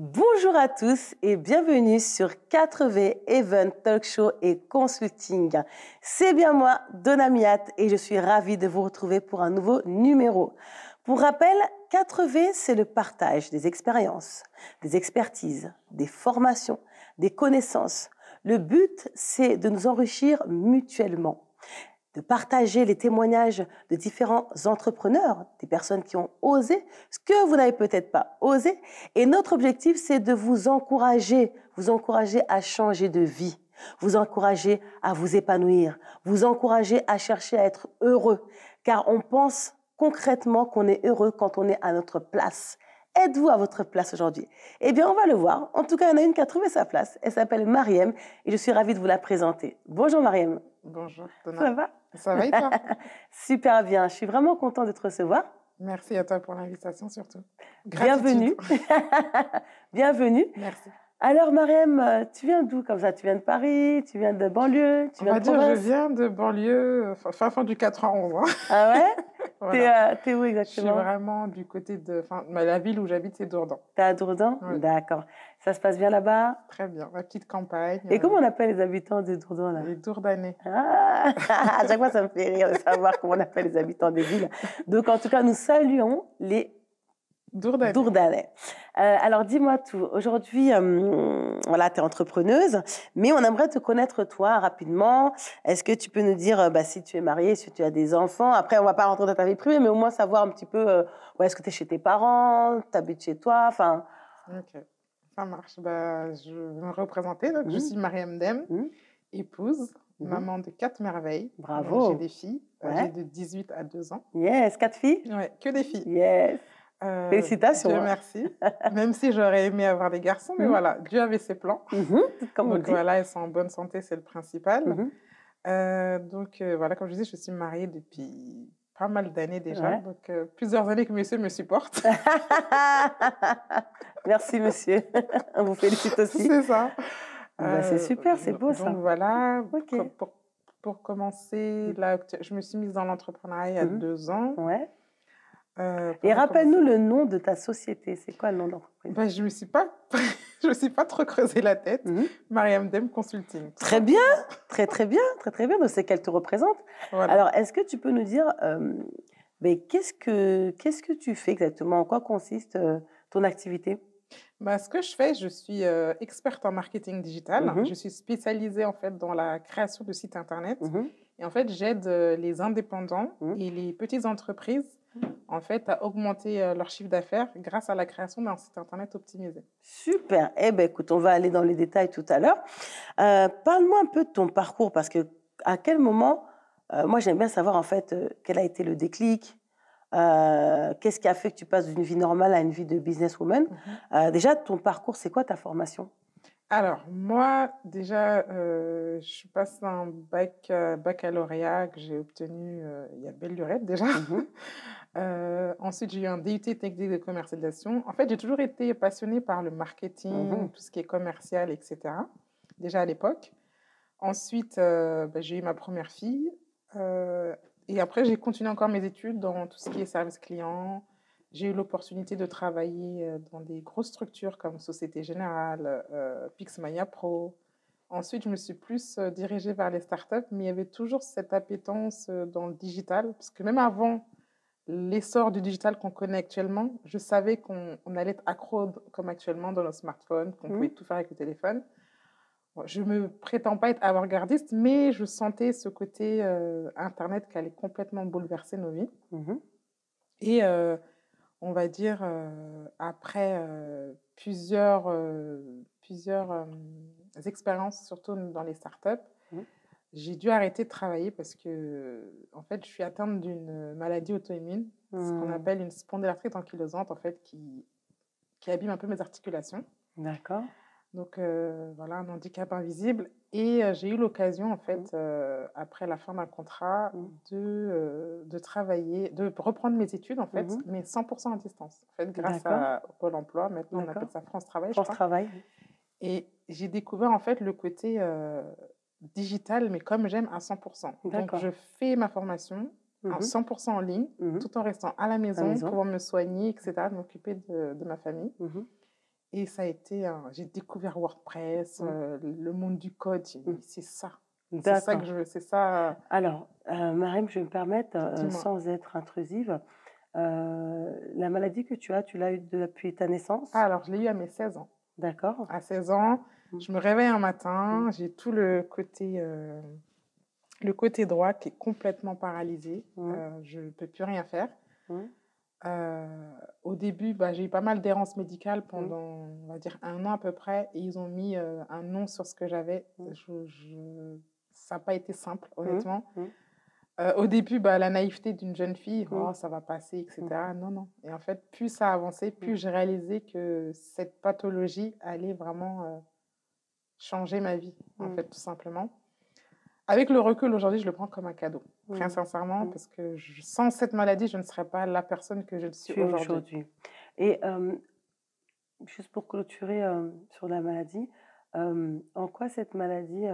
Bonjour à tous et bienvenue sur 4V Event Talk Show et Consulting. C'est bien moi, Donna Miat, et je suis ravie de vous retrouver pour un nouveau numéro. Pour rappel, 4V, c'est le partage des expériences, des expertises, des formations, des connaissances. Le but, c'est de nous enrichir mutuellement, de partager les témoignages de différents entrepreneurs, des personnes qui ont osé ce que vous n'avez peut-être pas osé. Et notre objectif, c'est de vous encourager à changer de vie, vous encourager à vous épanouir, vous encourager à chercher à être heureux, car on pense concrètement qu'on est heureux quand on est à notre place. Êtes-vous à votre place aujourd'hui? Eh bien, on va le voir. En tout cas, il y en a une qui a trouvé sa place. Elle s'appelle Mariem et je suis ravie de vous la présenter. Bonjour Mariem. Bonjour, Donna. Ça va? Ça va et toi? Super bien. Je suis vraiment contente de te recevoir. Merci à toi pour l'invitation surtout. Bienvenue. Bienvenue. Merci. Alors, Mariem, tu viens d'où comme ça? Tu viens de Paris? Tu viens de banlieue? Tu viens de province? Je viens de banlieue, fin du 91. Hein. Ah ouais? Voilà. T'es où exactement? Je suis vraiment du côté de... la ville où j'habite, c'est Dourdan. T'es à Dourdan? Oui. D'accord. Ça se passe bien là-bas? Très bien. Ma petite campagne. Et comment on appelle les habitants de Dourdan là? Les Dourdanais. Ah, à chaque fois, ça me fait rire de savoir comment on appelle les habitants des villes. Donc, en tout cas, nous saluons les Dourdanais. Alors, dis-moi tout. Aujourd'hui, voilà, tu es entrepreneuse, mais on aimerait te connaître toi rapidement. Est-ce que tu peux nous dire si tu es mariée, si tu as des enfants? Après, on ne va pas rentrer dans ta vie privée, mais au moins savoir un petit peu, est-ce que tu es chez tes parents, tu habites chez toi, enfin... Ok, ça marche. Je vais me représenter. Donc, je suis Mariem Dem, épouse, maman de 4 merveilles. Bravo. J'ai des filles, j'ai de 18 à 2 ans. Yes, 4 filles? Ouais, que des filles. Yes. Félicitations. Dieu merci. Même si j'aurais aimé avoir des garçons, mais voilà, Dieu avait ses plans. Comme on donc dit. voilà, elles sont en bonne santé, c'est le principal. Voilà, comme je dis, je suis mariée depuis pas mal d'années déjà. Ouais. Donc plusieurs années que monsieur me supporte. Merci monsieur. On vous félicite aussi. C'est ça. C'est super, c'est beau ça. Donc voilà, Okay. pour commencer, là, je me suis mise dans l'entrepreneuriat il y a 2 ans. Ouais. Et rappelle-nous le nom de ta société. C'est quoi le nom de l'entreprise? Je ne me suis pas trop creusé la tête. Mariem Dem Consulting. Très bien, très bien. Donc, c'est qu'elle te représente. Voilà. Alors, est-ce que tu peux nous dire qu'est-ce que tu fais exactement? En quoi consiste ton activité? Ce que je fais, je suis experte en marketing digital. Je suis spécialisée en fait dans la création de sites internet. Et en fait, j'aide les indépendants et les petites entreprises en fait à augmenter leur chiffre d'affaires grâce à la création d'un site internet optimisé. Super. Eh bien, écoute, on va aller dans les détails tout à l'heure. Parle-moi un peu de ton parcours parce que à quel moment, moi j'aime bien savoir en fait quel a été le déclic. Qu'est-ce qui a fait que tu passes d'une vie normale à une vie de businesswoman? Déjà, ton parcours, c'est quoi ta formation? Alors, moi, déjà, je passe un baccalauréat que j'ai obtenu il y a belle lurette déjà. Ensuite, j'ai eu un DUT technique de commercialisation. En fait, j'ai toujours été passionnée par le marketing, tout ce qui est commercial, etc. Déjà à l'époque. Ensuite, j'ai eu ma première fille. Et après, j'ai continué encore mes études dans tout ce qui est service client. J'ai eu l'opportunité de travailler dans des grosses structures comme Société Générale, Pixmania Pro. Ensuite, je me suis plus dirigée vers les startups, mais il y avait toujours cette appétence dans le digital, parce que même avant l'essor du digital qu'on connaît actuellement, je savais qu'on allait être accro comme actuellement dans nos smartphones, qu'on pouvait tout faire avec le téléphone. Je ne me prétends pas être avant-gardiste, mais je sentais ce côté Internet qui allait complètement bouleverser nos vies. Et on va dire, après plusieurs expériences, surtout dans les startups, j'ai dû arrêter de travailler parce que, en fait, je suis atteinte d'une maladie auto-immune, ce qu'on appelle une spondylarthrite ankylosante, en fait, qui abîme un peu mes articulations. D'accord. Donc, voilà, un handicap invisible. Et j'ai eu l'occasion, en fait, après la fin d'un contrat, de travailler, de reprendre mes études, en fait, mais 100% à distance. En fait, grâce au Pôle emploi, maintenant, on appelle ça France Travail, France Travail. Et j'ai découvert, en fait, le côté digital, mais comme j'aime, à 100%. Donc, je fais ma formation à 100% en ligne, tout en restant à la maison, pouvant me soigner, etc., m'occuper de ma famille. Et ça a été, j'ai découvert WordPress, le monde du code. J'ai dit, c'est ça. C'est ça que je veux, c'est ça. Alors, Marème, je vais me permettre, Dis-moi. sans être intrusive, la maladie que tu as, tu l'as eue depuis ta naissance? Alors, je l'ai eu à mes 16 ans. D'accord. À 16 ans, je me réveille un matin, j'ai tout le côté droit qui est complètement paralysé. Je ne peux plus rien faire. Au début, j'ai eu pas mal d'errances médicales pendant, on va dire, 1 an à peu près, et ils ont mis un nom sur ce que j'avais. Ça n'a pas été simple, honnêtement. Au début, la naïveté d'une jeune fille, oh, ça va passer, etc. Non, non. Et en fait, plus ça avançait, plus j'ai réalisé que cette pathologie allait vraiment changer ma vie, en fait, tout simplement. Avec le recul, aujourd'hui, je le prends comme un cadeau, très sincèrement, parce que sans cette maladie, je ne serais pas la personne que je suis aujourd'hui. Et juste pour clôturer sur la maladie, en quoi cette maladie,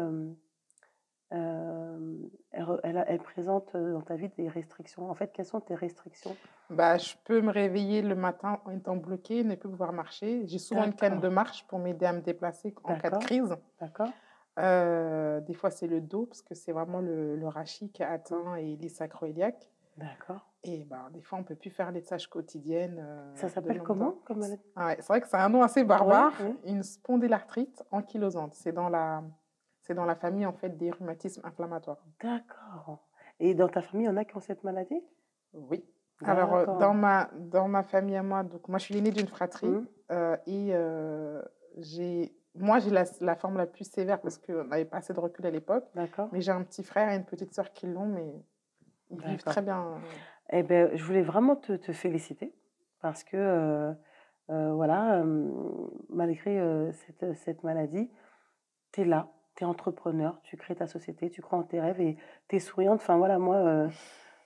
elle présente dans ta vie des restrictions? En fait, quelles sont tes restrictions? Je peux me réveiller le matin en étant bloquée, ne plus pouvoir marcher. J'ai souvent une canne de marche pour m'aider à me déplacer en cas de crise. D'accord. Des fois, c'est le dos, parce que c'est vraiment le rachis qui est atteint et les sacro-iliaques. D'accord. Et des fois, on ne peut plus faire les tâches quotidiennes. Ça s'appelle comment comme maladie? C'est vrai que c'est un nom assez barbare. Une spondylarthrite ankylosante. C'est dans la famille, en fait, des rhumatismes inflammatoires. D'accord. Et dans ta famille, il y en a qui ont cette maladie? Oui. Alors, dans ma famille à moi, donc moi, je suis l'aînée d'une fratrie. Et j'ai la forme la plus sévère parce qu'on n'avait pas assez de recul à l'époque. Mais j'ai un petit frère et une petite sœur qui l'ont, mais ils vivent très bien. Eh ben, je voulais vraiment te féliciter parce que, voilà, malgré cette maladie, tu es là, tu es entrepreneur, tu crées ta société, tu crois en tes rêves et tu es souriante. Enfin, voilà, moi,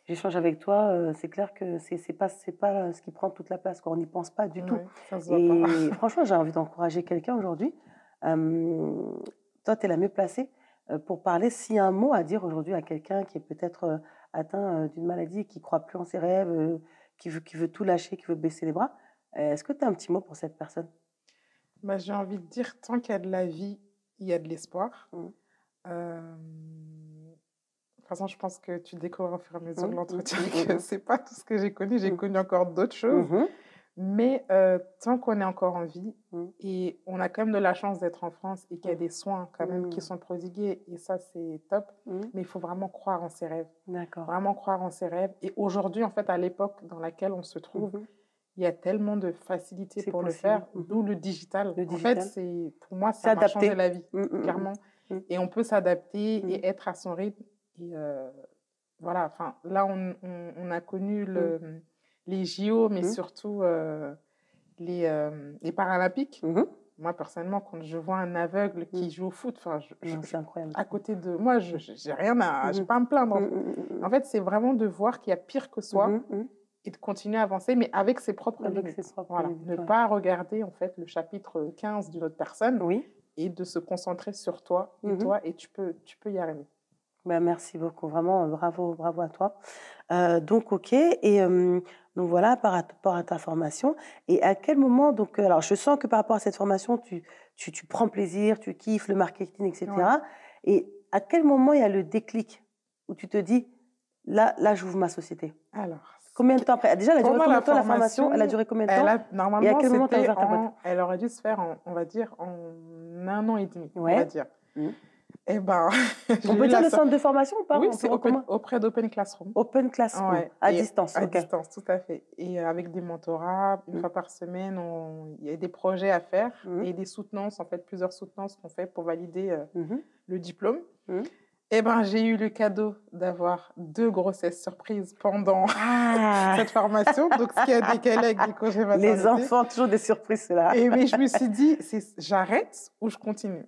j'échange avec toi, c'est clair que c'est pas ce qui prend toute la place, quoi. On n'y pense pas du tout. Ça se voit pas. Franchement, j'ai envie d'encourager quelqu'un aujourd'hui. Toi, tu es la mieux placée pour parler. S'il y a un mot à dire aujourd'hui à quelqu'un qui est peut-être atteint d'une maladie, qui ne croit plus en ses rêves, qui veut tout lâcher, qui veut baisser les bras, est-ce que tu as un petit mot pour cette personne? J'ai envie de dire, tant qu'il y a de la vie, il y a de l'espoir. De toute façon, je pense que tu découvres au fur et à mesure de l'entretien que ce n'est pas tout ce que j'ai connu. J'ai connu encore d'autres choses. Mais tant qu'on est encore en vie, et on a quand même de la chance d'être en France et qu'il y a des soins quand même qui sont prodigués, et ça, c'est top. Mais il faut vraiment croire en ses rêves. Vraiment croire en ses rêves. Et aujourd'hui, en fait, à l'époque dans laquelle on se trouve, il y a tellement de facilité pour le faire, d'où le digital. En fait, pour moi, ça m'a changé la vie, clairement. Et on peut s'adapter et être à son rythme. Et voilà, enfin, là, on a connu les JO, mais surtout les Paralympiques. Moi, personnellement, quand je vois un aveugle qui joue au foot, c'est incroyable. À côté de moi, j'ai rien j'ai pas à me plaindre. En fait, c'est vraiment de voir qu'il y a pire que soi et de continuer à avancer, mais avec ses propres limites. Ne pas regarder, en fait, le chapitre 15 d'une autre personne et de se concentrer sur toi et tu peux y arriver. Merci beaucoup, vraiment, bravo à toi. Donc, ok, et donc voilà, par rapport à ta formation, et à quel moment, donc, alors je sens que par rapport à cette formation, tu prends plaisir, tu kiffes le marketing, etc. Et à quel moment il y a le déclic où tu te dis, là j'ouvre ma société? Alors, combien de temps après? Déjà, elle a duré combien de temps la formation? Elle a duré combien de temps? Normalement, et à quel moment tu as ouvert ta boîte? Elle aurait dû se faire, on va dire, en 1 an et demi, on va dire. Eh ben, on peut dire le centre de formation ou pas? Oui, c'est auprès d'Open Classroom. Open Classroom, à distance. À distance, tout à fait. Et avec des mentorats, une fois par semaine, il y a des projets à faire et des soutenances, en fait, plusieurs soutenances qu'on fait pour valider le diplôme. Eh ben, j'ai eu le cadeau d'avoir 2 grossesses surprises pendant cette formation, donc ce qui a décalé avec des congés maternité. Les enfants, toujours des surprises, c'est là. Mais je me suis dit, j'arrête ou je continue.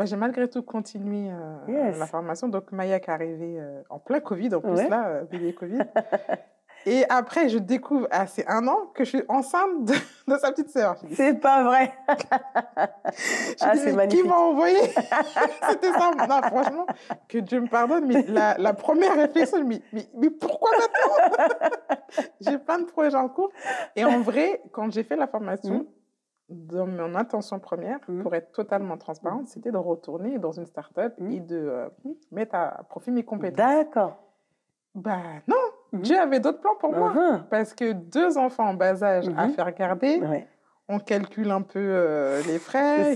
J'ai malgré tout continué la formation. Donc, Maya qui est arrivée en plein Covid, en plus, là, bébé Covid. Et après, je découvre, c'est 1 an, que je suis enceinte de sa petite sœur. C'est pas vrai. C'est magnifique. Qui m'a envoyé? C'était ça. Non, franchement, que Dieu me pardonne, mais la première réflexion, mais pourquoi maintenant? J'ai plein de projets en cours. Et en vrai, quand j'ai fait la formation, dans mon intention première, pour être totalement transparente, c'était de retourner dans une start-up et de mettre à profit mes compétences. D'accord. Bah non, Dieu avait d'autres plans pour moi. Parce que 2 enfants en bas âge à faire garder, on calcule un peu les frais.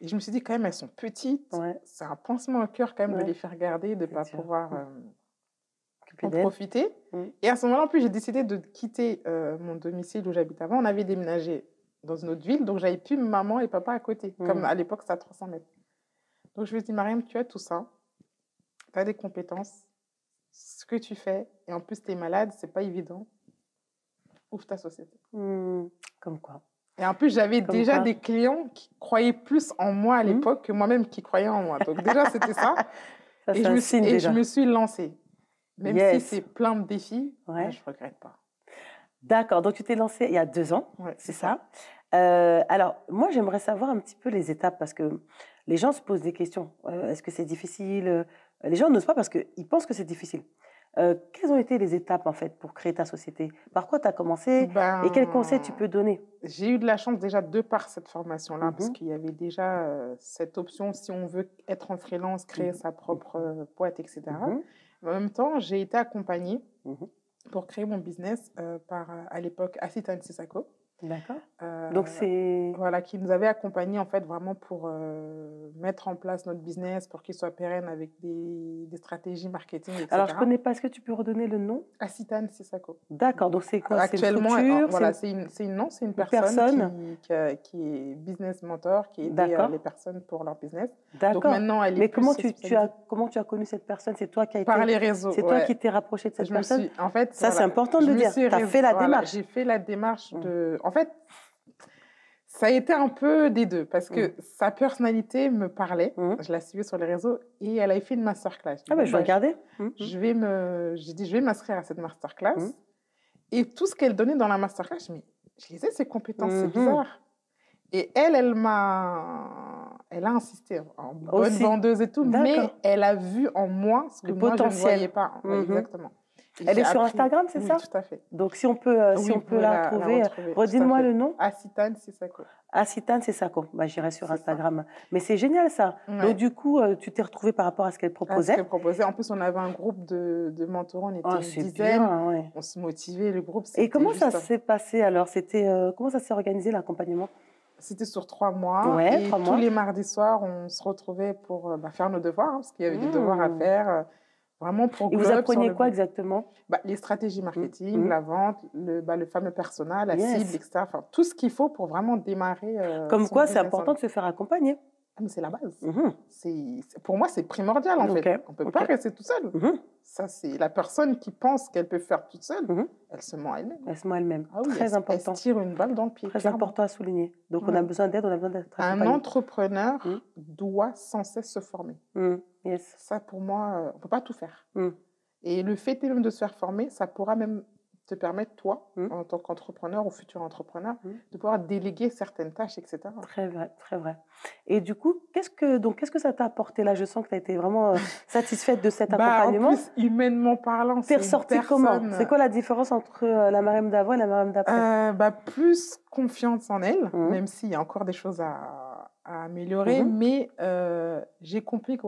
Et je me suis dit, quand même, elles sont petites. C'est un pansement au cœur, quand même, de les faire garder, de ne pas pouvoir en profiter. Et à ce moment-là, en plus, j'ai décidé de quitter mon domicile où j'habite avant. On avait déménagé dans une autre ville, donc j'avais plus maman et papa à côté. Comme à l'époque, c'était à 300 mètres. Donc je me suis dit, Mariam, tu as tout ça. Tu as des compétences. Ce que tu fais, et en plus, tu es malade, c'est pas évident. Ouvre ta société. Comme quoi. Et en plus, j'avais déjà des clients qui croyaient plus en moi à l'époque que moi-même qui croyais en moi. Donc déjà, c'était ça. Et je me suis lancée. Même si c'est plein de défis, je ne regrette pas. D'accord. Donc, tu t'es lancée il y a 2 ans, c'est ça. Alors, moi, j'aimerais savoir un petit peu les étapes parce que les gens se posent des questions. Est-ce que c'est difficile? Les gens n'osent pas parce qu'ils pensent que c'est difficile. Quelles ont été les étapes, en fait, pour créer ta société? Par quoi tu as commencé et quels conseils tu peux donner? J'ai eu de la chance déjà de par cette formation-là, parce qu'il y avait déjà cette option, si on veut être en freelance, créer sa propre boîte, etc. En même temps, j'ai été accompagnée pour créer mon business par, à l'époque, Asitan Sisako. D'accord. Donc, c'est... Voilà, qui nous avait accompagnés, en fait, vraiment pour mettre en place notre business, pour qu'il soit pérenne avec des stratégies marketing, etc. Alors, je ne connais pas. Est-ce que tu peux redonner le nom? Asitan Sisako. D'accord. Donc, c'est quoi? Actuellement, c'est une structure, voilà, c'est une personne qui est business mentor, qui aide les personnes pour leur business. D'accord. Donc, maintenant, elle est Mais comment tu as connu cette personne? C'est toi qui as été... Par les réseaux. C'est toi qui t'es rapproché de cette personne? En fait, ça, c'est important de le dire. Tu as fait la démarche. J'ai fait la démarche de... En fait, ça a été un peu des deux parce que sa personnalité me parlait. Je la suivais sur les réseaux et elle avait fait une masterclass. Je vais regarder. J'ai dit, je vais m'inscrire à cette masterclass. Et tout ce qu'elle donnait dans la masterclass, je lisais ses compétences, c'est bizarre. Et elle a insisté en bonne vendeuse et tout, mais elle a vu en moi ce que moi, je ne voyais pas. Exactement. Elle est sur Instagram, c'est ça? Oui, tout à fait. Donc, si on peut la retrouver, redis-moi le nom. Asitan Sisako. Asitan Sisako. J'irai sur Instagram. Mais c'est génial, ça. Donc, du coup, tu t'es retrouvée par rapport à ce qu'elle proposait. En plus, on avait un groupe de mentors, on était une dizaine. On se motivait, le groupe. Et comment ça s'est passé, alors? Comment ça s'est organisé, l'accompagnement? C'était sur 3 mois. Et tous les mardis soirs, on se retrouvait pour faire nos devoirs, parce qu'il y avait des devoirs à faire. Vraiment pour et vous appreniez quoi exactement? Les stratégies marketing, la vente, le fameux persona, la cible, etc. Enfin, tout ce qu'il faut pour vraiment démarrer. Comme quoi, c'est important de se faire accompagner. Mais c'est la base. Pour moi, c'est primordial, en fait. On ne peut pas rester tout seul. Ça, c'est la personne qui pense qu'elle peut faire toute seule. Elle se ment elle-même. Elle se ment elle-même. Ah oui, très important. Elle se tire une balle dans le pied. Très important à souligner. Donc, on a besoin d'aide, on a besoin d'être accompagné. Un entrepreneur doit sans cesse se former. Ça, pour moi, on ne peut pas tout faire. Et le fait même de se faire former, ça pourra même te permettre, toi, en tant qu'entrepreneur ou futur entrepreneur, de pouvoir déléguer certaines tâches, etc. Très vrai, très vrai. Et du coup, qu'est-ce que ça t'a apporté là? Je sens que tu as été vraiment satisfaite de cet accompagnement. En plus, humainement parlant, c'est ressorti comment? C'est quoi la différence entre la Mariam d'avant et la Mariam d'après? Plus confiance en elle, même s'il y a encore des choses à améliorer, mais j'ai compris que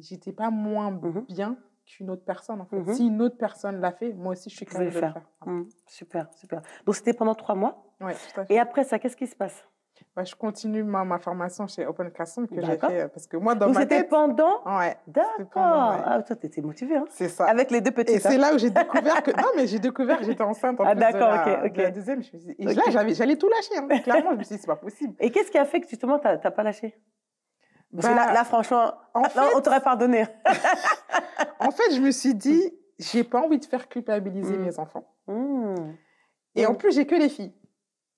j'étais pas moins bien qu'une autre personne, en fait. Si une autre personne l'a fait, moi aussi, je suis capable de le faire. Super, super. Donc, c'était pendant 3 mois. Oui, tout à fait. Et après ça, qu'est-ce qui se passe? Je continue ma formation chez Open Classroom que j'ai fait, parce que moi, dans ma tête... c'était pendant? Ouais. D'accord. Ah, toi, tu étais motivée, hein? C'est ça. Avec les 2 petites. Et c'est là où j'ai découvert que... Non, mais j'ai découvert que j'étais enceinte en plus de la deuxième. Je me suis dit... Et là, j'allais tout lâcher, hein. Clairement, je me suis dit, c'est pas possible. Et qu'est-ce qui a fait que, justement, tu n'as pas lâché? Parce que là, franchement, on t'aurait pardonné. En fait, je me suis dit, j'ai pas envie de faire culpabiliser mes enfants. Et en plus, j'ai que les filles.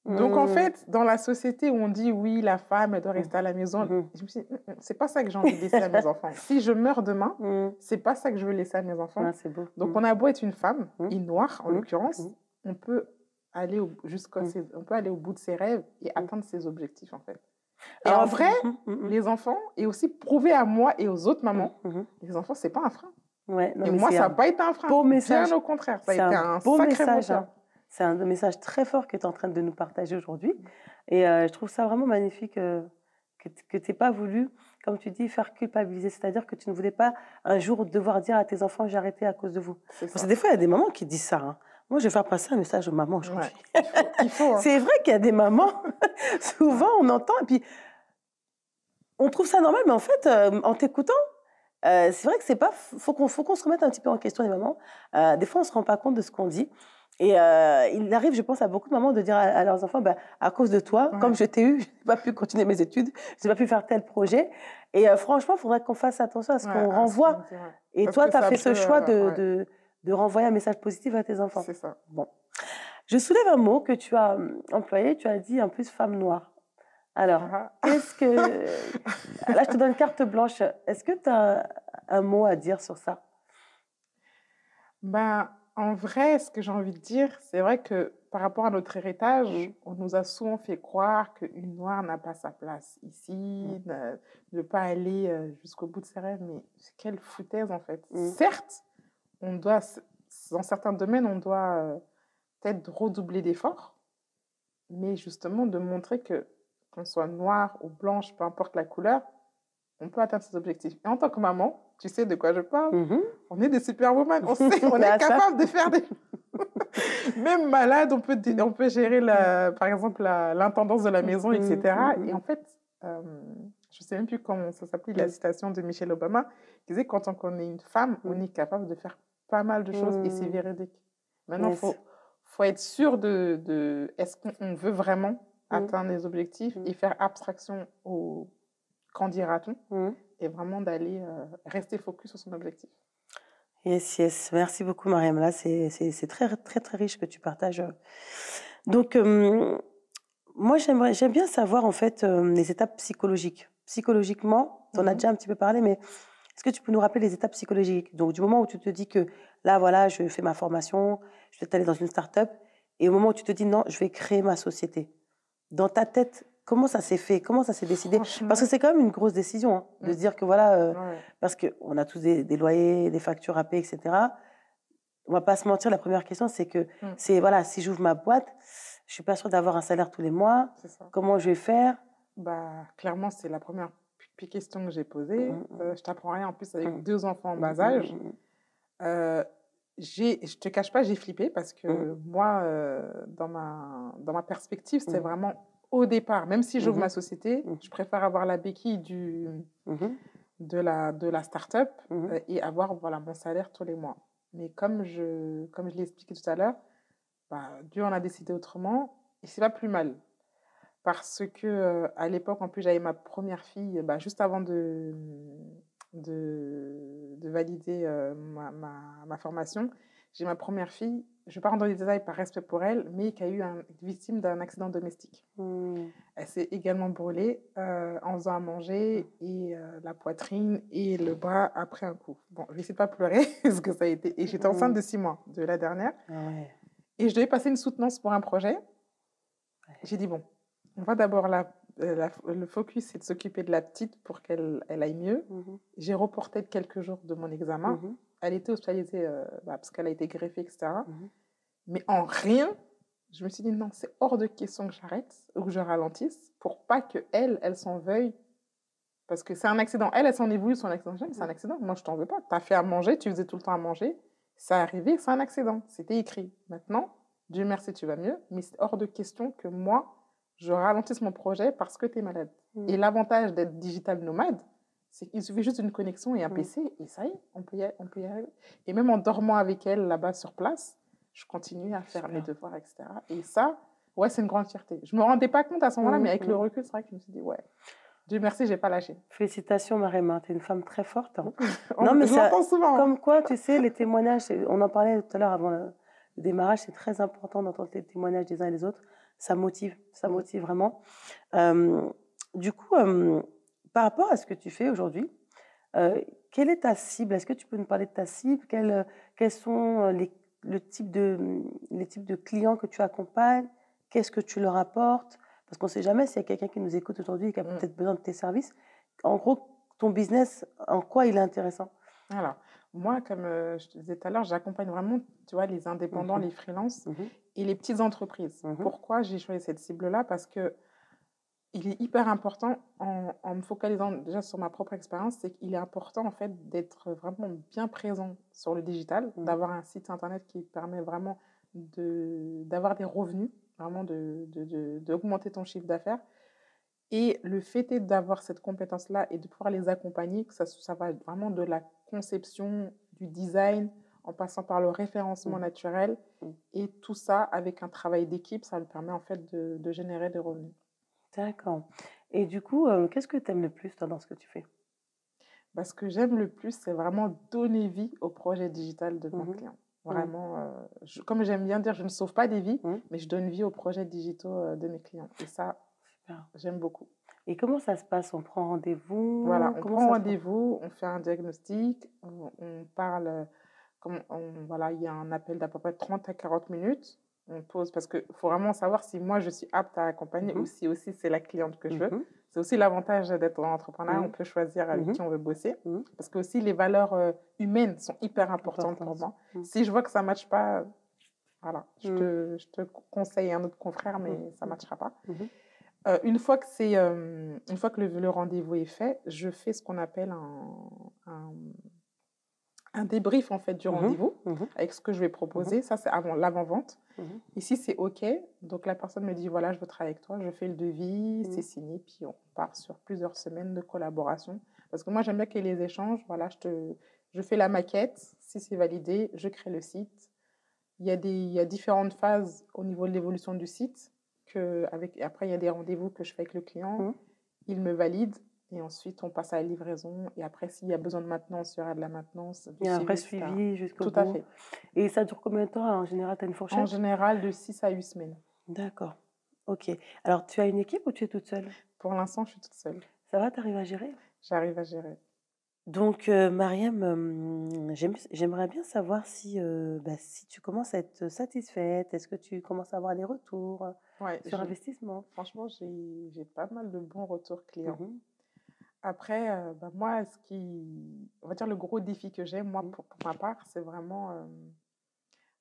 Donc, en fait, dans la société où on dit, oui, la femme, elle doit rester à la maison, je me suis dit, c'est pas ça que j'ai envie de laisser à mes enfants. Si je meurs demain, c'est pas ça que je veux laisser à mes enfants. C'est beau. Donc, on a beau être une femme, une noire, en l'occurrence, on peut aller au bout de ses rêves et atteindre ses objectifs, en fait. Et en vrai, les enfants, et aussi prouver à moi et aux autres mamans, les enfants, c'est pas un frein. Ouais, non, et moi, ça n'a pas été un frein. Beau message. Bien au contraire, ça a été un beau sacré message. C'est un message très fort que tu es en train de nous partager aujourd'hui. Et je trouve ça vraiment magnifique que tu n'aies pas voulu, comme tu dis, faire culpabiliser. C'est-à-dire que tu ne voulais pas un jour devoir dire à tes enfants, j'ai arrêté à cause de vous. C'est Parce ça. que des fois, il y a des mamans qui disent ça. Hein. Moi, je vais faire passer un message aux mamans aujourd'hui. Ouais, il faut hein. C'est vrai qu'il y a des mamans, souvent on entend, et puis on trouve ça normal, mais en fait, en t'écoutant, c'est vrai que c'est pas. Faut qu'on se remette un petit peu en question, les mamans. Des fois, on se rend pas compte de ce qu'on dit. Et il arrive, je pense, à beaucoup de mamans de dire à leurs enfants, bah, à cause de toi, Ouais. comme je t'ai eu, je n'ai pas pu continuer mes études, je n'ai pas pu faire tel projet. Et franchement, il faudrait qu'on fasse attention à ce qu'on renvoie. Et Parce toi, que tu as ça fait ce peut, choix ouais, de renvoyer un message positif à tes enfants. c'est ça. Bon. Je soulève un mot que tu as employé, tu as dit en plus femme noire. Alors, Ah. qu'est-ce que. Là, je te donne carte blanche. Est-ce que tu as un mot à dire sur ça? Ben, en vrai, ce que j'ai envie de dire, c'est vrai que par rapport à notre héritage, on nous a souvent fait croire qu'une noire n'a pas sa place ici, ne pas aller jusqu'au bout de ses rêves, mais quelle foutaise en fait. Certes, on doit, dans certains domaines, on doit peut-être redoubler d'efforts, mais justement de montrer que qu'on soit noir ou blanche, peu importe la couleur, on peut atteindre ses objectifs. Et en tant que maman, tu sais de quoi je parle, on est des superwomen, on sait, on est capable de faire des... Même malade, on peut gérer, par exemple, l'intendance de la maison, etc. Et en fait, je ne sais même plus comment ça s'appelait, la citation de Michelle Obama, qui disait qu'en tant qu'on est une femme, on est capable de faire pas mal de choses et c'est véridique. Maintenant, il faut être sûr de est-ce qu'on veut vraiment atteindre les objectifs et faire abstraction au qu'en dira-t-on et vraiment d'aller rester focus sur son objectif. Yes, yes. Merci beaucoup, Mariam. Là, c'est très, très, très riche que tu partages. Donc, moi, j'aime bien savoir, en fait, les étapes psychologiques. Psychologiquement, tu en as déjà un petit peu parlé, mais est-ce que tu peux nous rappeler les étapes psychologiques? Donc, du moment où tu te dis que là, voilà, je fais ma formation, je vais aller dans une start-up, et au moment où tu te dis non, je vais créer ma société. Dans ta tête, comment ça s'est fait? Comment ça s'est décidé? Parce que c'est quand même une grosse décision, hein, de se dire que voilà, parce qu'on a tous des loyers, des factures à payer, etc. On va pas se mentir, la première question, c'est que c'est voilà, si j'ouvre ma boîte, je suis pas sûre d'avoir un salaire tous les mois. Comment je vais faire? Bah, clairement, c'est la première question que j'ai posée. Je t'apprends rien en plus avec 2 enfants en bas âge. Je te cache pas, j'ai flippé parce que moi, dans ma perspective, c'était vraiment au départ, même si j'ouvre ma société, je préfère avoir la béquille de la start-up et avoir voilà, mon salaire tous les mois. Mais comme je l'ai expliqué tout à l'heure, bah, Dieu en a décidé autrement et c'est pas plus mal. Parce que à l'époque, en plus, j'avais ma première fille bah, juste avant de valider ma formation. J'ai ma première fille, je ne vais pas rentrer dans les détails par respect pour elle, mais qui a eu victime d'un accident domestique. Elle s'est également brûlée en faisant à manger et la poitrine et le bras après un coup. Bon, je vais essayer de pas pleurer parce que ça a été... Et j'étais enceinte de 6 mois, de la dernière. Et je devais passer une soutenance pour un projet. J'ai dit, bon, on va d'abord le focus, c'est de s'occuper de la petite pour qu'elle aille mieux. J'ai reporté quelques jours de mon examen. Elle était hospitalisée parce qu'elle a été greffée, etc. Mais en rien, je me suis dit, non, c'est hors de question que j'arrête ou que je ralentisse pour pas qu'elle s'en veuille. Parce que c'est un accident. Elle s'en est voulu, son accident. C'est un accident. Moi, je t'en veux pas. Tu as fait à manger, tu faisais tout le temps à manger. Ça arrivé, c'est un accident. C'était écrit. Maintenant, Dieu merci, tu vas mieux. Mais c'est hors de question que moi, je ralentisse mon projet parce que tu es malade. Et l'avantage d'être digital nomade, c'est qu'il suffit juste d'une connexion et un PC, et ça y est, on peut y arriver. Et même en dormant avec elle là-bas sur place, je continue à faire mes devoirs, etc. Et ça, ouais, c'est une grande fierté. Je ne me rendais pas compte à ce moment-là, mais avec le recul, c'est vrai que je me suis dit, ouais, Dieu merci, je n'ai pas lâché. Félicitations, Mariam, tu es une femme très forte. Hein. Non, mais je l'entends souvent. Comme quoi, tu sais, les témoignages, on en parlait tout à l'heure avant le démarrage, c'est très important d'entendre les témoignages des uns et des autres. Ça motive vraiment. Du coup, par rapport à ce que tu fais aujourd'hui, quelle est ta cible? Est-ce que tu peux nous parler de ta cible? Quels sont les types de clients que tu accompagnes? Qu'est-ce que tu leur apportes? Parce qu'on ne sait jamais s'il y a quelqu'un qui nous écoute aujourd'hui et qui a peut-être besoin de tes services. En gros, ton business, en quoi il est intéressant? Alors, Moi, comme je te disais tout à l'heure, j'accompagne vraiment, tu vois, les indépendants, Mhm, les freelances mhm, et les petites entreprises. mhm, Pourquoi j'ai choisi cette cible-là? Parce que il est hyper important, en me focalisant déjà sur ma propre expérience, c'est qu'il est important en fait d'être vraiment bien présent sur le digital, mhm. d'avoir un site internet qui permet vraiment d'avoir des revenus, vraiment d'augmenter ton chiffre d'affaires. Et le fait est d'avoir cette compétence-là et de pouvoir les accompagner, que ça va vraiment de la conception, du design, en passant par le référencement Mhm, naturel, mhm. et tout ça avec un travail d'équipe, ça me permet en fait de générer des revenus. D'accord. Et du coup, qu'est-ce que tu aimes le plus, toi, dans ce que tu fais? Bah, ce que j'aime le plus, c'est vraiment donner vie au projet digital de mon Mhm, client. mhm, Vraiment, comme j'aime bien dire, je ne sauve pas des vies, mhm. mais je donne vie aux projets digitaux de mes clients. Et ça, Super. j'aime beaucoup. Et comment ça se passe? On prend Voilà, rendez-vous? on Comment prend ça se passe? rendez-vous, on fait un diagnostic, on parle, voilà, il y a un appel d'à peu près 30 à 40 minutes. On pose, parce qu'il faut vraiment savoir si moi je suis apte à accompagner ou Mhm, si aussi c'est la cliente que je veux. mhm, C'est aussi l'avantage d'être entrepreneur, on mhm, peut choisir avec mhm, qui on veut bosser. mhm. Parce que aussi les valeurs humaines sont hyper importantes pour Importance. moi. Mhm, Si je vois que ça ne matche pas, voilà, mhm, je te conseille un autre confrère, mhm, mais ça ne matchera pas. mhm, Une fois que le rendez-vous est fait, je fais ce qu'on appelle un, un débrief en fait du mhm, rendez-vous mhm, avec ce que je vais mhm, proposer. Ça, c'est avant l'avant-vente. mhm, Ici, c'est OK. Donc, la personne me dit, voilà, je veux travailler avec toi. Je fais le devis, c'est mhm. signé, puis on part sur plusieurs semaines de collaboration. Parce que moi, j'aime bien qu'il y ait les échanges. Voilà, je fais la maquette. Si c'est validé, je crée le site. Il y a différentes phases au niveau de l'évolution du site. Après, il y a des rendez-vous que je fais avec le client. Mhm. Il me valide. Et ensuite, on passe à la livraison. Et après, s'il y a besoin de maintenance, il y aura de la maintenance, du Il y a un suivi, vrai etc. suivi jusqu'au Tout à bout. fait. Et ça dure combien de temps? En général, tu as une En fourchette? général, de 6 à 8 semaines. D'accord. Ok. Alors, tu as une équipe ou tu es toute seule? Pour l'instant, je suis toute seule. Ça va, tu arrives à gérer? J'arrive à gérer. Donc, Mariam, j'aimerais bien savoir si, bah, si tu commences à être satisfaite. Est-ce que tu commences à avoir des retours Ouais, sur investissement? franchement, j'ai pas mal de bons retours clients. Mhm, Après, bah, moi, on va dire le gros défi que j'ai, moi, mhm, pour ma part, c'est vraiment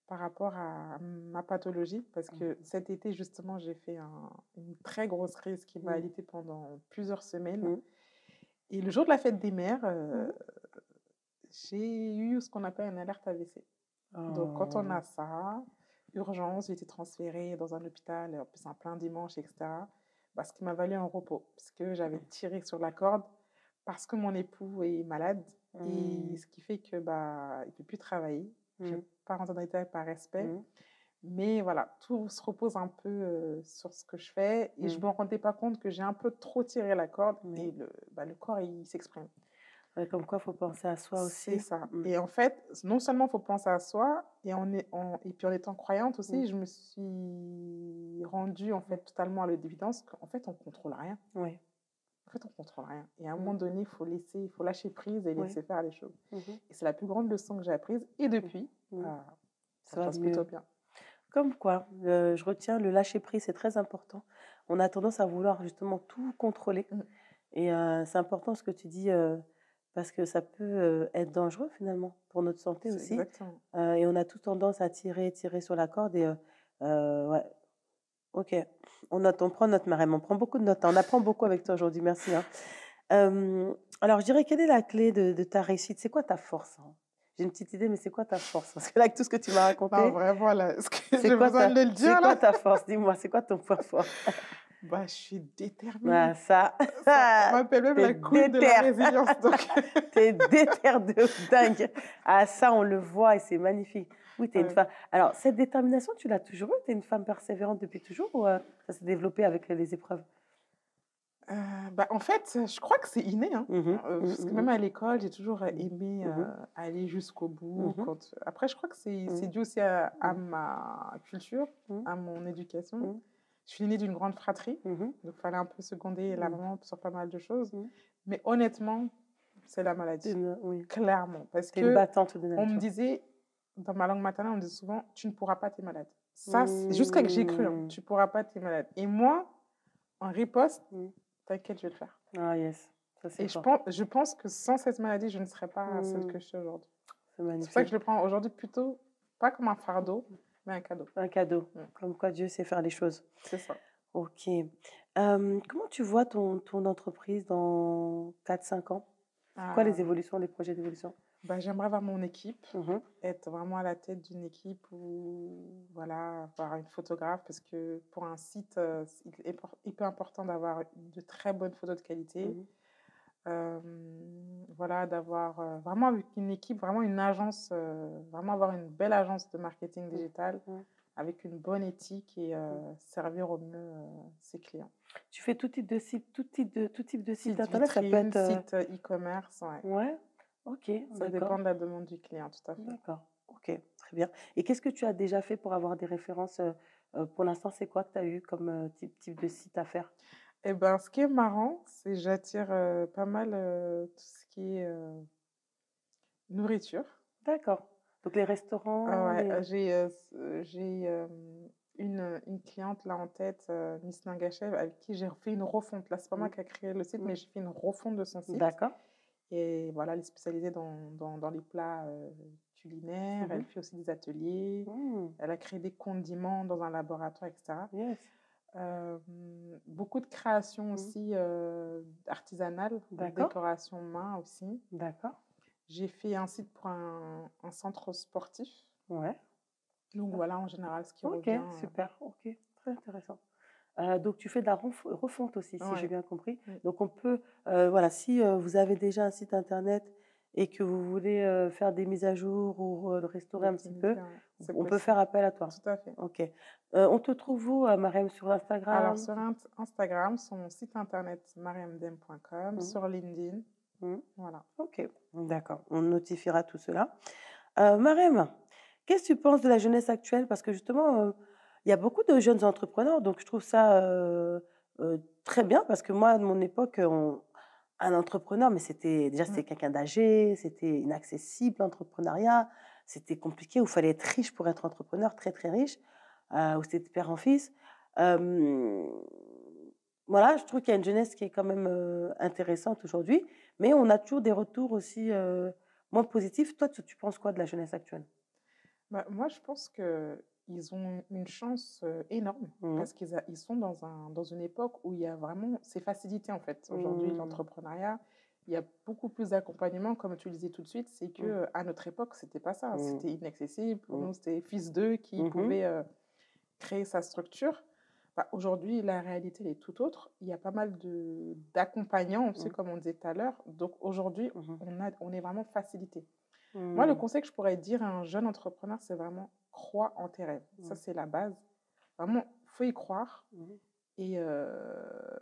par rapport à ma pathologie. Parce que cet été, justement, j'ai fait une très grosse crise qui m'a mhm, alité pendant plusieurs semaines. mhm, Et le jour de la fête des mères, mhm. j'ai eu ce qu'on appelle une alerte AVC. Donc, quand on a Oh, ça, urgence, j'ai été transférée dans un hôpital, en plus un plein dimanche, etc. Bah, ce qui m'a valu un repos, parce que j'avais tiré sur la corde, parce que mon époux est malade, et mhm, ce qui fait que bah, il peut plus travailler. Je ne vais mhm, pas rentrer dans les détails par respect, mhm, mais voilà, tout se repose un peu sur ce que je fais, et je mhm. me rendais pas compte que j'ai un peu trop tiré la corde, Oui. et bah, le corps, il s'exprime. Ouais, comme quoi, il faut penser à soi C'est aussi. ça. Mhm, Et en fait, non seulement il faut penser à soi, et puis en étant croyante mhm, aussi, je me suis rendue en fait totalement à l'évidence qu'en fait, on contrôle rien. oui. En fait, on contrôle rien. Et à un moment Mhm, donné, il faut lâcher prise et oui. laisser faire les choses. Mhm, Et c'est la plus grande leçon que j'ai apprise. Et mhm, depuis, mhm. bah, ça Ça se va passe plutôt mieux. bien. Comme quoi, je retiens le lâcher prise, c'est très important. On a tendance à vouloir justement tout contrôler. Mm, Et c'est important ce que tu dis, parce que ça peut être dangereux finalement pour notre santé c'est aussi. exactement. Et on a tout tendance à tirer sur la corde. Et ouais, ok. On note, on prend note, Marème. On prend beaucoup de notes, hein. On apprend beaucoup avec toi aujourd'hui. Merci, hein. Alors, je dirais, quelle est la clé de ta réussite? C'est quoi ta force, hein? J'ai une petite idée, mais c'est quoi ta force? Parce que là, avec tout ce que tu m'as Non, raconté, vraiment, là, est-ce que j'ai besoin de le c'est dire quoi là? ta force? Dis-moi, c'est quoi ton point fort? Bah, je suis déterminée. Ah, ça, On m'appelle même t'es la queen de la déter. résilience. Donc, T'es déter de dingue. Ah, ça, on le voit et c'est magnifique. Oui, t'es une ouais. femme. Alors, cette détermination, tu l'as toujours eu? T'es une femme persévérante depuis toujours ou ça s'est développé avec les épreuves? Bah, en fait, je crois que c'est inné, hein. Mhm, Parce que mhm, même à l'école, j'ai toujours mhm, aimé mhm, aller jusqu'au bout. mhm, Après, je crois que c'est mhm, dû aussi à mhm, ma culture, mhm, à mon éducation. mhm, Je suis née d'une grande fratrie, mhm, donc il fallait un peu seconder la mhm, maman sur pas mal de choses. mhm. Mais honnêtement, c'est la maladie, Oui, clairement. Parce t'es une que battante de on me nature. disait, dans ma langue maternelle, on me disait souvent, tu ne pourras pas, t'es malade. Ça, jusqu'à que j'ai cru, hein, Mhm, tu ne pourras pas, t'es malade. Et moi, en riposte, mhm. t'inquiète, je vais le faire. Ah, yes, ça c'est Et fort. je pense que sans cette maladie, je ne serais pas celle Mhm. que je suis aujourd'hui. C'est C'est pour ça que magnifique. je le prends aujourd'hui plutôt, pas comme un fardeau, mais un cadeau. Un cadeau, Mm. comme quoi Dieu sait faire les choses. C'est ça. Ok. Comment tu vois ton entreprise dans 4 5 ans? C'est quoi les Ah, évolutions, les projets d'évolution? j'aimerais avoir mon équipe, Mhm, être vraiment à la tête d'une équipe où, voilà, avoir une photographe, parce que pour un site, il est hyper important d'avoir de très bonnes photos de qualité. mhm, Voilà, d'avoir vraiment avec une équipe, vraiment une agence, vraiment avoir une belle agence de marketing mhm, digital mhm. avec une bonne éthique et servir au mieux ses clients. Tu fais tout type de site Site internet, ça peut vitrine, être... site e-commerce, ouais. Ouais, ok, Ça dépend d'accord, de la demande du client, tout à fait. d'accord, ok, très bien. Et qu'est-ce que tu as déjà fait pour avoir des références pour l'instant, c'est quoi que tu as eu comme type de site à faire? Et ben, ce qui est marrant, c'est que j'attire pas mal tout ce qui est nourriture. D'accord. Donc les restaurants, Ah ouais, les... j'ai une cliente là en tête, Miss Nangachev, avec qui j'ai fait une refonte. Là, c'est pas moi Mm, qui a créé le site, mm. mais j'ai fait une refonte de son site. D'accord. Et voilà, elle est spécialisée dans les plats culinaires. Elle Mhm. fait aussi des ateliers. Mm, Elle a créé des condiments dans un laboratoire, etc. yes. Euh, Beaucoup de créations Mm. aussi artisanales, de D'accord, décoration main aussi. d'accord. J'ai fait un site pour un centre sportif. Ouais. Donc voilà, en général, ce qui Ok, revient. super, ok, très intéressant. Donc tu fais de la refonte aussi, si j'ai Ouais. bien compris. Oui, Donc on peut, voilà, si vous avez déjà un site internet et que vous voulez faire des mises à jour ou le restaurer un petit peu, l'optimiser, ouais, c'est on peut faire possible. appel à toi. Tout à fait. Ok. On te trouve où, Marème, sur Alors, Instagram? sur Instagram, son site internet mariamdem.com, Mhm, sur LinkedIn, mhm. voilà. Ok, d'accord. On notifiera tout cela. Marème, qu'est-ce que tu penses de la jeunesse actuelle? Parce que justement, il y a beaucoup de jeunes entrepreneurs, donc je trouve ça très bien parce que moi, de mon époque, un entrepreneur, mais c'était Mm. quelqu'un d'âgé, c'était inaccessible, l'entrepreneuriat, c'était compliqué, il fallait être riche pour être entrepreneur, très très riche, ou c'était de père en fils. Euh, voilà, je trouve qu'il y a une jeunesse qui est quand même intéressante aujourd'hui, mais on a toujours des retours aussi moins positifs. Toi, tu penses quoi de la jeunesse actuelle? Moi, je pense qu'ils ont une chance énorme Mhm. parce ils sont dans une époque où il y a vraiment ces facilités en fait. Aujourd'hui, Mhm. l'entrepreneuriat, il y a beaucoup plus d'accompagnement, comme tu le disais tout de suite, c'est que Mhm. à notre époque, c'était pas ça. Mhm. C'était inaccessible. Pour Mhm. nous, c'était fils d'eux qui Mhm. pouvait créer sa structure. Aujourd'hui, la réalité elle est tout autre. Il y a pas mal d'accompagnants, aussi, comme on disait tout à l'heure. Donc aujourd'hui, Mhm. on est vraiment facilité. Moi, le Mhm. conseil que je pourrais dire à un jeune entrepreneur, c'est vraiment crois en tes rêves. Ça, Mhm. c'est la base. Vraiment, faut y croire Mhm. et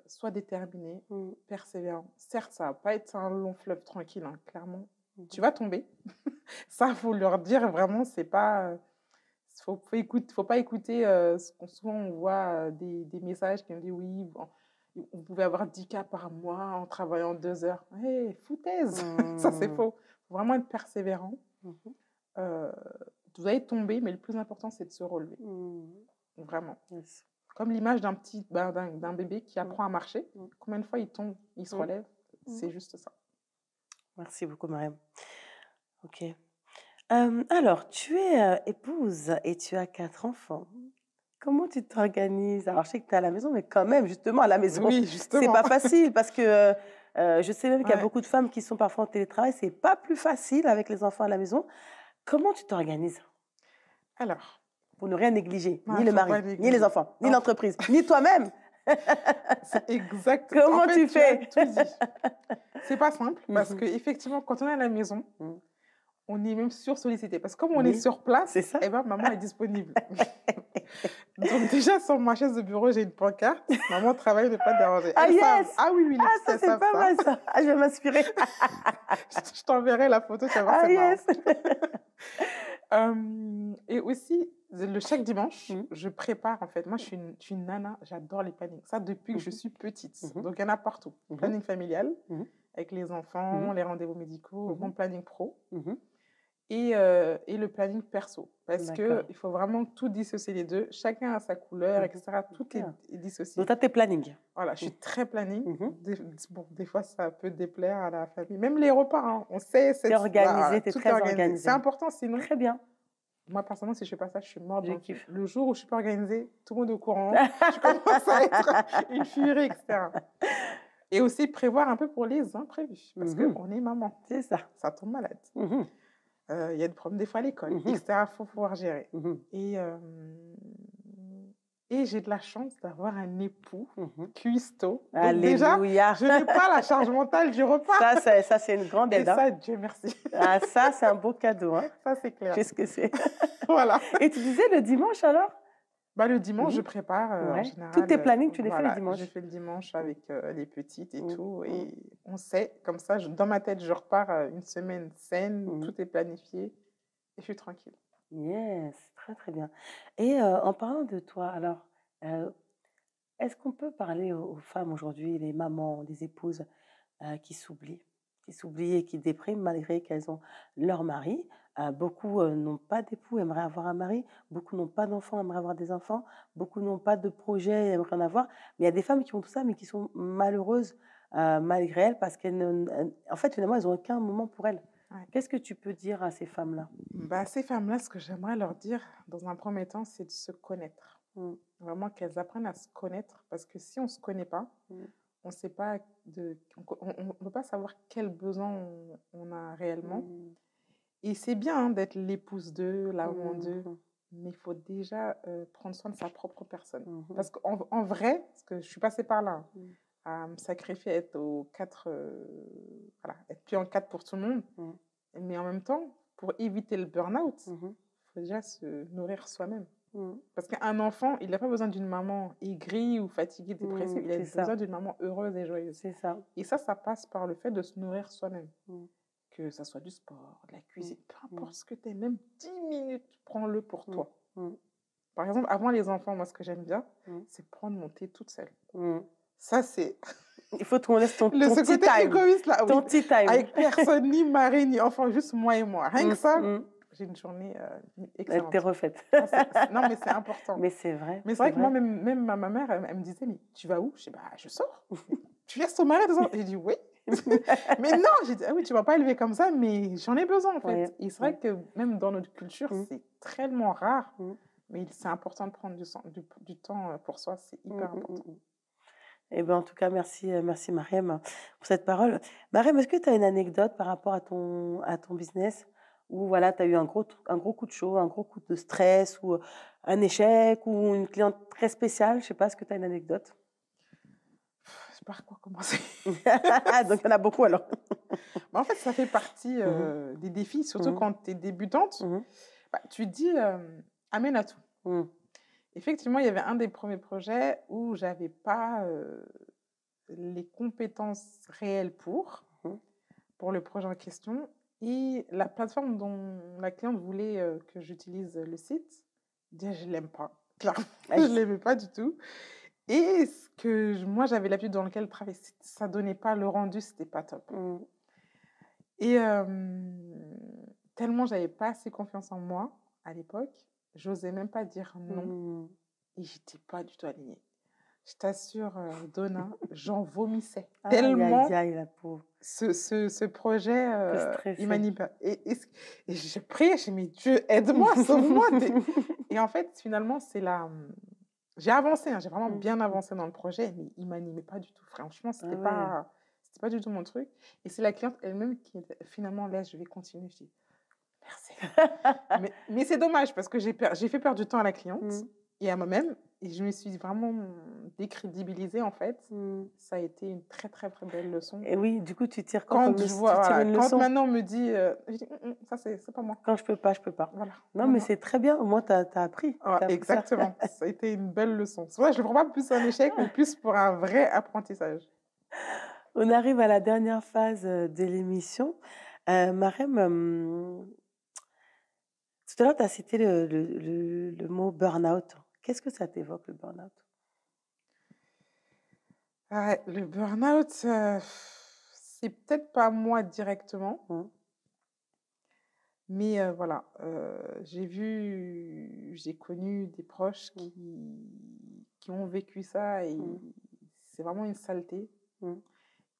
sois déterminé, Mhm. persévérant. Certes, ça va pas être un long fleuve tranquille, hein, clairement. Tu Mhm. vas tomber. Ça, faut leur dire vraiment, c'est pas. Faut pas écouter souvent on voit des messages qui nous disent oui, bon, vous pouvez avoir 10 cas par mois en travaillant 2 heures. Hé, foutaise! Ça, c'est Mhm. faux. Faut vraiment être persévérant. Mhm. Euh, Vous allez tomber, mais le plus important, c'est de se relever. Mhm. Vraiment. Yes. Comme l'image d'un bébé qui Mhm. apprend à marcher. Mhm. Combien de fois il tombe, il se Mhm. relève? Mhm. C'est juste ça. Merci beaucoup, Mariam. Ok. Alors, tu es épouse et tu as 4 enfants. Comment tu t'organises? Alors, je sais que tu es à la maison, mais quand même, justement, à la maison, Oui, c'est justement. pas facile parce que je sais même qu'il y a Ouais. beaucoup de femmes qui sont parfois en télétravail. C'est pas plus facile avec les enfants à la maison. Comment tu t'organises Alors, pour ne rien négliger? Ni il le faut mari, pas ni les négliger. enfants, ni Non, l'entreprise, ni toi-même. c'est exact. En Comment fait, tu tu as fais? tout dit. C'est pas simple parce Mhm. que effectivement, quand on est à la maison, Mhm. on est même sursollicité. Parce que comme on est Oui, sur c'est place, ça. eh ben, maman est disponible. Donc déjà, sur ma chaise de bureau, j'ai une pancarte. Maman travaille, ne pas déranger. Ah Elles savent. yes! Ah oui, oui, les Ah, petites, ça, elles c'est savent pas ça. mal, ça. Ah, je vais m'inspirer. Je t'enverrai la photo, tu vas voir, Ah c'est marrant. yes! Et aussi, chaque dimanche, Mhm. je prépare en fait. Moi, je suis une nana, j'adore les plannings. Ça, depuis que je Mhm. suis petite. Mhm. Donc, il y en a partout. Mhm. Planning familial, Mhm. avec les enfants, Mhm. les rendez-vous médicaux, mon Mhm. planning pro. Mhm. et le planning perso. Parce D'accord. qu'il faut vraiment tout dissocier les deux. Chacun a sa couleur, Mhm. etc. Tout Ok. est Donc, dissocié. tu as tes plannings. Voilà, je suis très planning. Mhm. Bon, des fois, ça peut déplaire à la famille. Même les repas, hein, on sait, Tu es organisé, tu es tout est très organisé. C'est organisé. important, sinon, Très bien. moi, personnellement, si je fais pas ça, je suis morte Je dans le film. kiffe. Le jour où je suis pas organisée, tout le monde est au courant. Je commence à être une furie, etc. Et aussi prévoir un peu pour les imprévus, parce Mhm. qu'on est maman. C'est ça. Ça tombe malade. Mhm. Il y a des problèmes des fois à l'école, Mhm. etc. Il faut pouvoir gérer. Mhm. Et j'ai de la chance d'avoir un époux Mhm. cuistot. Donc déjà, Alléluia. je n'ai pas la charge mentale du repas. Ça, c'est une grande Et aide. Hein. ça, Dieu merci. Ah, ça, c'est un beau cadeau. Hein. Ça, c'est clair. Je sais ce que c'est. Voilà. Et tu disais le dimanche alors? Bah, le dimanche, je Mhm. prépare en Ouais. général. Tous tes plannings, tu les fais le Voilà, je dimanche. fais le dimanche Mhm. avec les petites et Mhm. tout. Mhm. Et on sait, comme ça, dans ma tête, je repars une semaine saine, Mhm. tout est planifié et je suis tranquille. Yes, très très bien. Et en parlant de toi, alors, euh, est-ce qu'on peut parler aux femmes aujourd'hui, les mamans, les épouses qui s'oublient et qui dépriment malgré qu'elles ont leur mari? Beaucoup n'ont pas d'époux, aimeraient avoir un mari. Beaucoup n'ont pas d'enfants, aimeraient avoir des enfants. Beaucoup n'ont pas de projet, aimeraient en avoir. Mais il y a des femmes qui ont tout ça, mais qui sont malheureuses malgré elles parce en fait, finalement, elles n'ont aucun moment pour elles. Ouais. Qu'est-ce que tu peux dire à ces femmes-là? Bah, ces femmes-là, ce que j'aimerais leur dire, dans un premier temps, c'est de se connaître. Mm, Vraiment qu'elles apprennent à se connaître, parce que si on ne se connaît pas, mm, on sait pas on peut pas savoir quels besoins on a réellement. mm, Et c'est bien hein, d'être l'épouse d'eux, la maman d'eux, mm, mais il faut déjà prendre soin de sa propre personne. mm, Parce qu'en vrai, parce que je suis passée par là, mm, à me sacrifier, à être aux quatre, voilà, être pliée en quatre pour tout le monde, mm, mais en même temps, pour éviter le burn-out, il mhm, faut déjà se nourrir soi-même. mm, Parce qu'un enfant, il n'a pas besoin d'une maman aigrie ou fatiguée, dépressive, il a c'est besoin ça, d'une maman heureuse et joyeuse. c'est ça. Et ça passe par le fait de se nourrir soi-même. Mm, Que ça soit du sport, de la mm, cuisine, peu mm, importe ce que tu aimes, même 10 minutes, prends-le pour mm, toi. mm, Par exemple, avant les enfants, moi, ce que j'aime bien, mm, c'est prendre mon thé toute seule. mm. Ça, c'est Il faut qu'on laisse ton ce tea côté time. égoïste là, oui. Ton tea time. Avec personne, ni mari, ni enfant, juste moi et moi. Rien que ça, Mm. j'ai une journée T'es excellente. refaite. Non, mais c'est important. Mais c'est vrai, Mais c'est c'est vrai que moi, vrai. même ma mère, elle me disait, mais tu vas où? Je dis, bah, je sors. Tu laisses ton mari dedans? J'ai dit, oui. Mais non, j'ai dit, ah oui, tu vas pas élever comme ça, mais j'en ai besoin en fait. Ouais, Et c'est vrai ouais. que même dans notre culture, Mm, c'est tellement rare, mm, mais c'est important de prendre du temps pour soi, c'est mm, hyper mm, important. mm. Eh ben, en tout cas, merci, merci Mariam pour cette parole. Mariam, est-ce que tu as une anecdote par rapport à ton business où voilà, tu as eu un gros coup de chaud, un gros coup de stress ou un échec ou une cliente très spéciale? Je sais pas, est-ce que tu as une anecdote? Je sais pas par quoi commencer. Donc, il y en a beaucoup alors. Mais en fait, ça fait partie Mhm, des défis, surtout mhm, quand tu es débutante. mhm, Bah, tu te dis, amène à tout. mhm, Effectivement, il y avait un des premiers projets où j'avais pas les compétences réelles mhm. pour le projet en question. Et la plateforme dont la cliente voulait que j'utilise le site, déjà, je ne l'aime pas. Clairement, je Aïe. ne l'aimais pas du tout. Et ce que moi, j'avais l'habitude dans lequel travailler, ça ne donnait pas le rendu, c'était pas top. Mhm, Et tellement j'avais pas assez confiance en moi à l'époque, j'osais même pas dire non mhm. et j'étais pas du tout alignée. Je t'assure, Donna, j'en vomissais Aïe, aïe, tellement aïe, la pauvre. ce projet, Te il stresser. m'anime pas. Et je priais, je dis, mais Dieu, aide-moi, sauve-moi. Et en fait, finalement, j'ai avancé, hein, j'ai vraiment bien Mhm. avancé dans le projet, mais il m'animait pas du tout. Franchement, Ah ouais. c'était pas du tout mon truc. Et c'est la cliente elle-même qui était finalement là, je vais continuer. Je dis, merci. Mais c'est dommage parce que j'ai fait perdre du temps à la cliente Mhm, et à moi-même. Et je me suis vraiment décrédibilisée, en fait. mhm. Ça a été une très, très, très belle leçon. Et oui, du coup, tu tires quoi Quand comme je vois, tu tires voilà, une quand leçon? maintenant on me dit, je dis, ça, c'est pas moi. Quand je peux pas, je peux pas. Voilà. Non, Non, mais non. c'est très bien. Au moins, tu as appris. Ouais, Tu as appris ça. exactement. Ça a été une belle leçon. C'est vrai, je ne le prends pas plus un échec, mais plus pour un vrai apprentissage. On arrive à la dernière phase de l'émission. Marem, tout à l'heure, tu as cité le mot burn-out. Qu'est-ce que ça t'évoque, le burn-out? Ouais, le burn-out, c'est peut-être pas moi directement, Hein. Mais voilà, j'ai connu des proches Mm. qui ont vécu ça et Mm. c'est vraiment une saleté. Mm.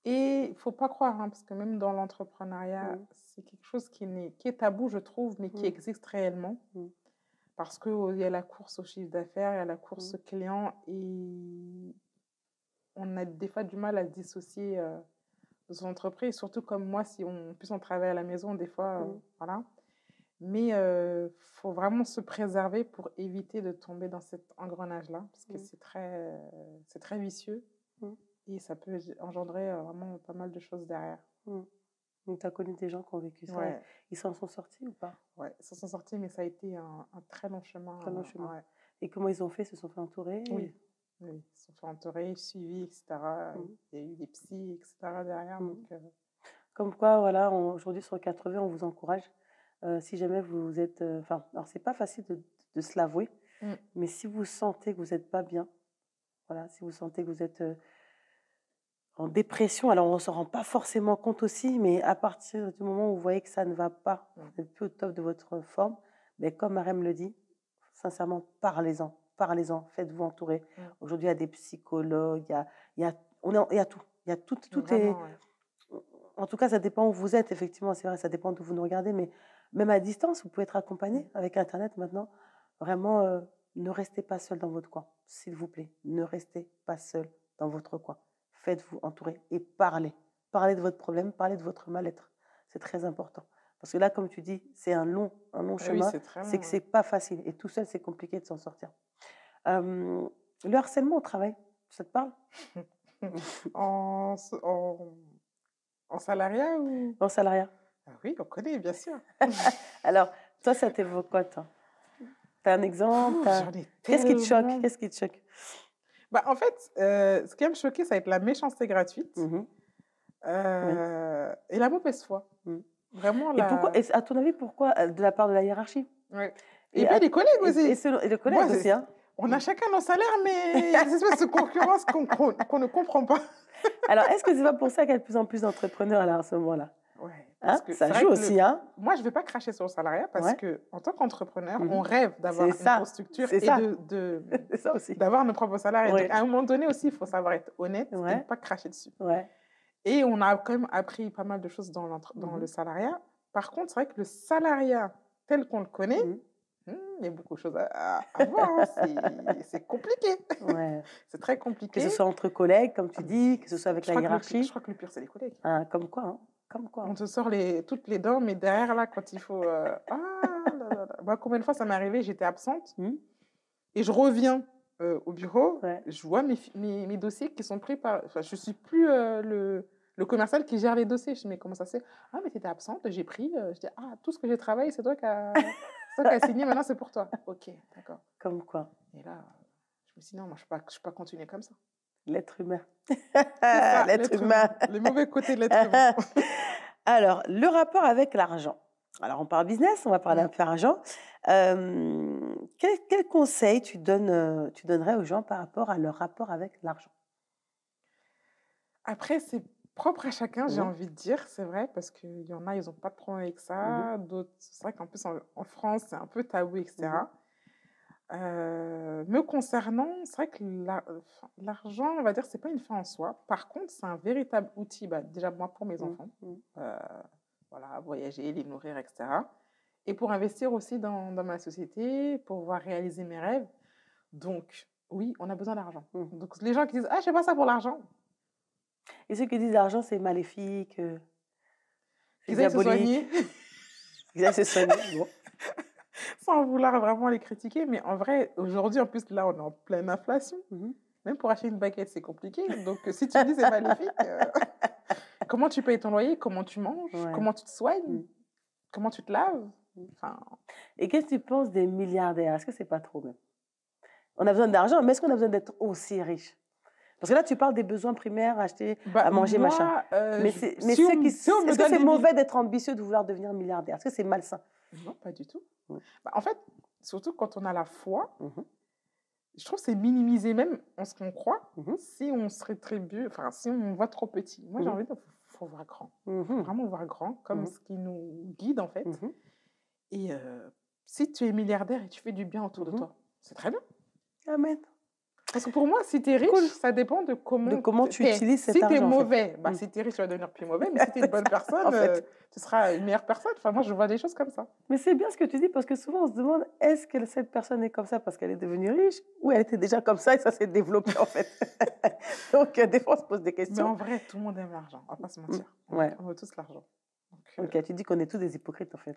Et il faut pas croire, hein, parce que même dans l'entrepreneuriat, Mm. c'est quelque chose qui est tabou, je trouve, mais qui Mm. existe réellement. Mm. Parce qu'il y a la course au chiffre d'affaires, il y a la course Mm. client et on a des fois du mal à se dissocier de son entreprise, surtout comme moi, si on, en plus on travaille à la maison, des fois, Mm. voilà. Mais faut vraiment se préserver pour éviter de tomber dans cet engrenage-là, parce que Mm. c'est très vicieux Mm. et ça peut engendrer vraiment pas mal de choses derrière. Mm. Donc, tu as connu des gens qui ont vécu ça. Ouais, Ils s'en sont sortis ou pas? ouais, ils s'en sont sortis, mais ça a été un très long chemin. Très long chemin. Ouais. Et comment ils ont fait? Ils se sont fait entourer? Oui, oui, ils se sont fait entourer, suivis, etc. Mm. Il y a eu des psys, etc. derrière. Mm. Donc, Comme quoi, voilà, aujourd'hui sur 80, on vous encourage. Si jamais vous êtes... Enfin, alors c'est pas facile de se l'avouer, mm, mais si vous sentez que vous n'êtes pas bien, voilà, si vous sentez que vous êtes en dépression, alors on ne s'en rend pas forcément compte aussi, mais à partir du moment où vous voyez que ça ne va pas, vous n'êtes plus au top de votre forme, mais comme Marème le dit, sincèrement, parlez-en, parlez-en, faites-vous entourer. mm. Aujourd'hui, il y a des psychologues, il y a tout. Il y a tout, tout est... Vraiment, ouais. En tout cas, ça dépend où vous êtes, effectivement, c'est vrai, ça dépend d'où vous nous regardez, mais même à distance, vous pouvez être accompagné avec Internet maintenant. Vraiment, ne restez pas seul dans votre coin, s'il vous plaît. Ne restez pas seul dans votre coin. Faites-vous entourer et parlez. Parlez de votre problème, parlez de votre mal-être. C'est très important. Parce que là, comme tu dis, c'est un long Ah oui, chemin. c'est très C'est long. que c'est pas facile. Et tout seul, c'est compliqué de s'en sortir. Le harcèlement au travail, ça te parle? En, en, en salariat ou... En salariat. Ah oui, on connaît, bien sûr. Alors, toi, ça t'évoque quoi, toi? T'as un exemple? J'en ai Qu'est-ce qui te choque? tellement. Qu'est-ce qui te choque? Bah, en fait, ce qui va me choquer, ça va être la méchanceté gratuite Mhm. Oui. et la mauvaise foi. Mm. Vraiment, Et pourquoi, à ton avis, pourquoi de la part de la hiérarchie? Ouais. Et, Et puis les collègues aussi. et le Moi, collègue aussi, hein? on a chacun nos salaires, mais il y a des espèces de concurrence qu'on ne comprend pas. Alors, est-ce que c'est pas pour ça qu'il y a de plus en plus d'entrepreneurs là, à ce moment-là? Ouais, Hein? parce que Ça c'est vrai joue que aussi, hein? moi, je ne vais pas cracher sur le salariat parce Ouais. que en tant qu'entrepreneur, Mhm. on rêve d'avoir C'est une ça. grosse structure C'est et ça. C'est ça aussi. d'avoir nos propres salariés. Oui. Donc, à un moment donné aussi, il faut savoir être honnête et ne Ouais. pas cracher dessus. Ouais. Et on a quand même appris pas mal de choses dans Mhm. le salariat. Par contre, c'est vrai que le salariat tel qu'on le connaît, Mhm. il y a beaucoup de choses à voir. Hein. C'est compliqué. Ouais. C'est très Que compliqué. ce soit entre collègues, comme tu dis, que ce soit avec la je hiérarchie. crois que le pire, c'est les collègues. Hein, comme quoi, hein? Comme quoi. On Hein. te sort toutes les dents, mais derrière, là, quand il faut... ah là là là. Moi, combien de fois ça m'est arrivé, j'étais absente, Mhm. et je reviens au bureau, Ouais. je vois mes dossiers qui sont pris par... Enfin, je ne suis plus le commercial qui gère les dossiers. Je dis, mais comment ça se fait? Ah, mais tu étais absente, j'ai pris. Je dis, ah, tout ce que j'ai travaillé, c'est toi qui as signé, maintenant c'est pour toi. Ok, d'accord. Comme quoi. Et là, je me suis dit, non, moi, je ne peux pas continuer comme ça. L'être humain. Ça, l'être humain. Les mauvais côtés de l'être humain. Alors, le rapport avec l'argent. Alors, on parle business, on va parler un peu argent. Quel conseil tu donnerais aux gens par rapport à leur rapport avec l'argent? Après, c'est propre à chacun, j'ai Mhm. envie de dire, c'est vrai, parce qu'il y en a, ils n'ont pas de problème avec ça. D'autres, c'est vrai qu'en plus, en France, c'est un peu tabou, etc. Me concernant, c'est vrai que l'argent, on va dire, c'est pas une fin en soi. Par contre, c'est un véritable outil, déjà moi, pour mes enfants. Voilà, voyager, les nourrir, etc. Et pour investir aussi dans ma société, pour pouvoir réaliser mes rêves. Donc, oui, on a besoin d'argent. Donc, les gens qui disent « Ah, je fais pas ça pour l'argent », Et ceux qui disent l'argent, c'est maléfique, c'est qu'ils aillent se diabolique. soigner. Qu'ils aillent se soigner. Bon. Sans vouloir vraiment les critiquer, mais en vrai, aujourd'hui, en plus, là, on est en pleine inflation. Même pour acheter une baguette, c'est compliqué. Donc, si tu me dis c'est maléfique, comment tu payes ton loyer? Comment tu manges? Ouais. Comment tu te soignes? Comment tu te laves? Enfin... Et qu'est-ce que tu penses des milliardaires? Est-ce que c'est pas trop même? On a besoin d'argent, mais est-ce qu'on a besoin d'être aussi riche? Parce que là, tu parles des besoins primaires, acheter, à manger, machin. Mais est-ce que c'est mauvais d'être ambitieux, de vouloir devenir milliardaire? Est-ce que c'est malsain? Non, pas du tout. En fait, surtout quand on a la foi, je trouve que c'est minimiser même en ce qu'on croit si on se rétribue, enfin, si on voit trop petit. Moi, j'ai envie de... faut voir grand. Faut vraiment voir grand, comme ce qui nous guide, en fait. Et si tu es milliardaire et tu fais du bien autour de Mhm. toi, c'est très bien. Amen. Parce que pour moi, si tu es riche, Cool. ça dépend de De comment comment tu t'es. utilises cet Si tu es argent, en fait. mauvais, bah, Mm. si tu es riche, tu vas devenir plus mauvais. Mais si tu es une C'est bonne ça, personne, en fait. tu seras une meilleure personne. Enfin, moi, je vois des choses comme ça. Mais c'est bien ce que tu dis parce que souvent on se demande est-ce que cette personne est comme ça parce qu'elle est devenue riche ou elle était déjà comme ça et ça s'est développé en fait. Donc des fois on se pose des Mais en questions. vrai, tout le monde aime l'argent. On va pas se Mm. mentir. Ouais. On veut tous l'argent. Donc, Ok, tu dis qu'on est tous des hypocrites en fait.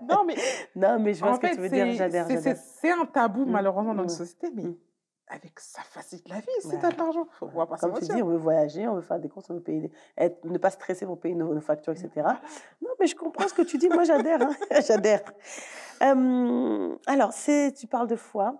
non, mais Non, mais je vois en ce que fait, tu veux dire. J'adhère, j'adhère. c'est un tabou, Mm, malheureusement, dans notre mm, société. Mais mm. avec ça facilite la vie si tu as Ouais, de l'argent. On ouais. va pas se Comme tu mentir. dis, on veut voyager, on veut faire des courses, on veut payer, ne pas stresser pour payer nos factures, etc. Voilà. Non, mais je comprends ce que tu dis. Moi, j'adhère. Hein. J'adhère. Alors, tu parles de foi.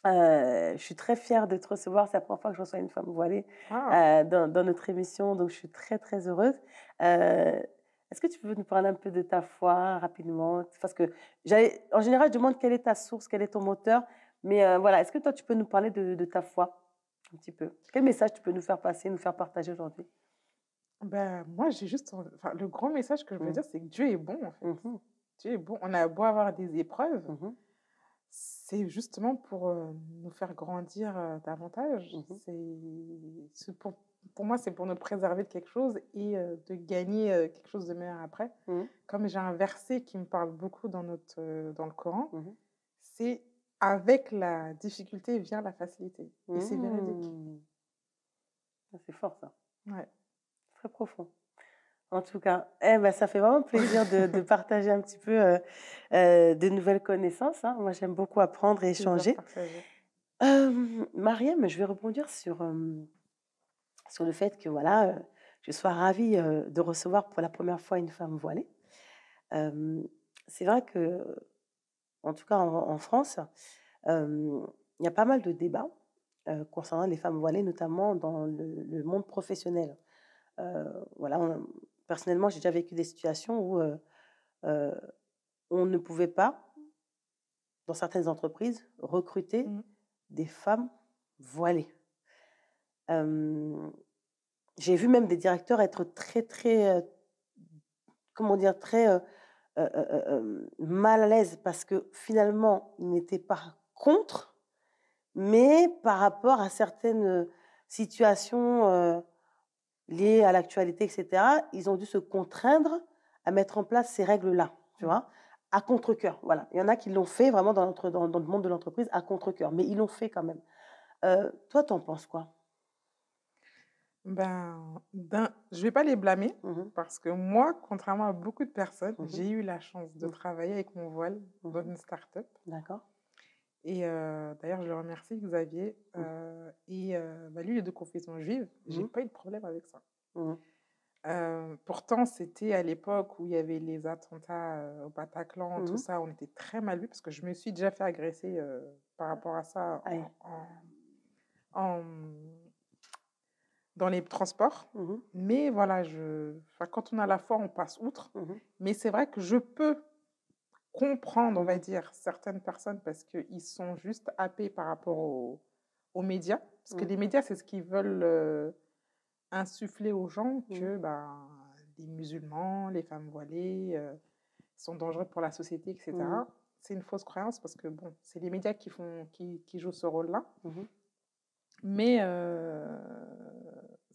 Je suis très fière de te recevoir. C'est la première fois que je reçois une femme voilée Ah. dans notre émission, donc je suis très, très heureuse. Est-ce que tu peux nous parler un peu de ta foi rapidement? Parce que en général, je demande quelle est ta source, quel est ton moteur. Mais voilà, est-ce que toi, tu peux nous parler de ta foi un petit peu? Quel message tu peux nous faire passer, nous faire partager aujourd'hui? Ben, moi, j'ai juste... Enfin, le grand message que je veux Mm. dire, c'est que Dieu est bon, en fait. Mhm, Dieu est bon. On a beau avoir des épreuves, mhm, c'est justement pour nous faire grandir davantage. mhm, Pour moi, c'est pour nous préserver de quelque chose et de gagner quelque chose de meilleur après. mhm, Comme j'ai un verset qui me parle beaucoup dans le Coran, mhm, c'est avec la difficulté vient la facilité. Et c'est véridique. mhm. Ah, c'est fort ça, Ouais. très profond. En tout cas, ça fait vraiment plaisir de partager un petit peu de nouvelles connaissances. Hein. Moi, j'aime beaucoup apprendre et Plaisir échanger. partagé. Mariam, je vais rebondir sur le fait que voilà, je sois ravie de recevoir pour la première fois une femme voilée. Euh, c'est vrai que, en tout cas en France, il y a pas mal de débats concernant les femmes voilées, notamment dans le monde professionnel. Voilà, personnellement, j'ai déjà vécu des situations où euh, on ne pouvait pas, dans certaines entreprises, recruter Mm. des femmes voilées. J'ai vu même des directeurs être très, très, comment dire, très mal à l'aise parce que finalement, ils n'étaient pas contre, mais par rapport à certaines situations liées à l'actualité, etc., ils ont dû se contraindre à mettre en place ces règles-là, tu vois, à contre-cœur. Voilà. Il y en a qui l'ont fait vraiment dans le monde de l'entreprise à contre-cœur, mais ils l'ont fait quand même. Toi, t'en penses quoi? Ben, je vais pas les blâmer Mhm, parce que moi, contrairement à beaucoup de personnes, mhm, j'ai eu la chance de mhm, travailler avec mon voile dans mhm. une start-up. D'accord. Et d'ailleurs, je le remercie, Xavier. Mhm, Bah, lui, il est de confession juive. J'ai mhm, pas eu de problème avec ça. mhm, Pourtant, c'était à l'époque où il y avait les attentats au Bataclan, tout mhm. ça. On était très mal vus parce que je me suis déjà fait agresser par rapport à ça Aïe. en- dans les transports. Mhm, Mais voilà, enfin, quand on a la foi, on passe outre. mhm, Mais c'est vrai que je peux comprendre, on va mhm, dire, certaines personnes parce qu'ils sont juste happés par rapport aux médias. Parce que mhm, les médias, c'est ce qu'ils veulent insuffler aux gens mhm, que ben, les musulmans, les femmes voilées sont dangereux pour la société, mhm, etc. C'est une fausse croyance parce que bon, c'est les médias qui jouent ce rôle-là. mhm, Mais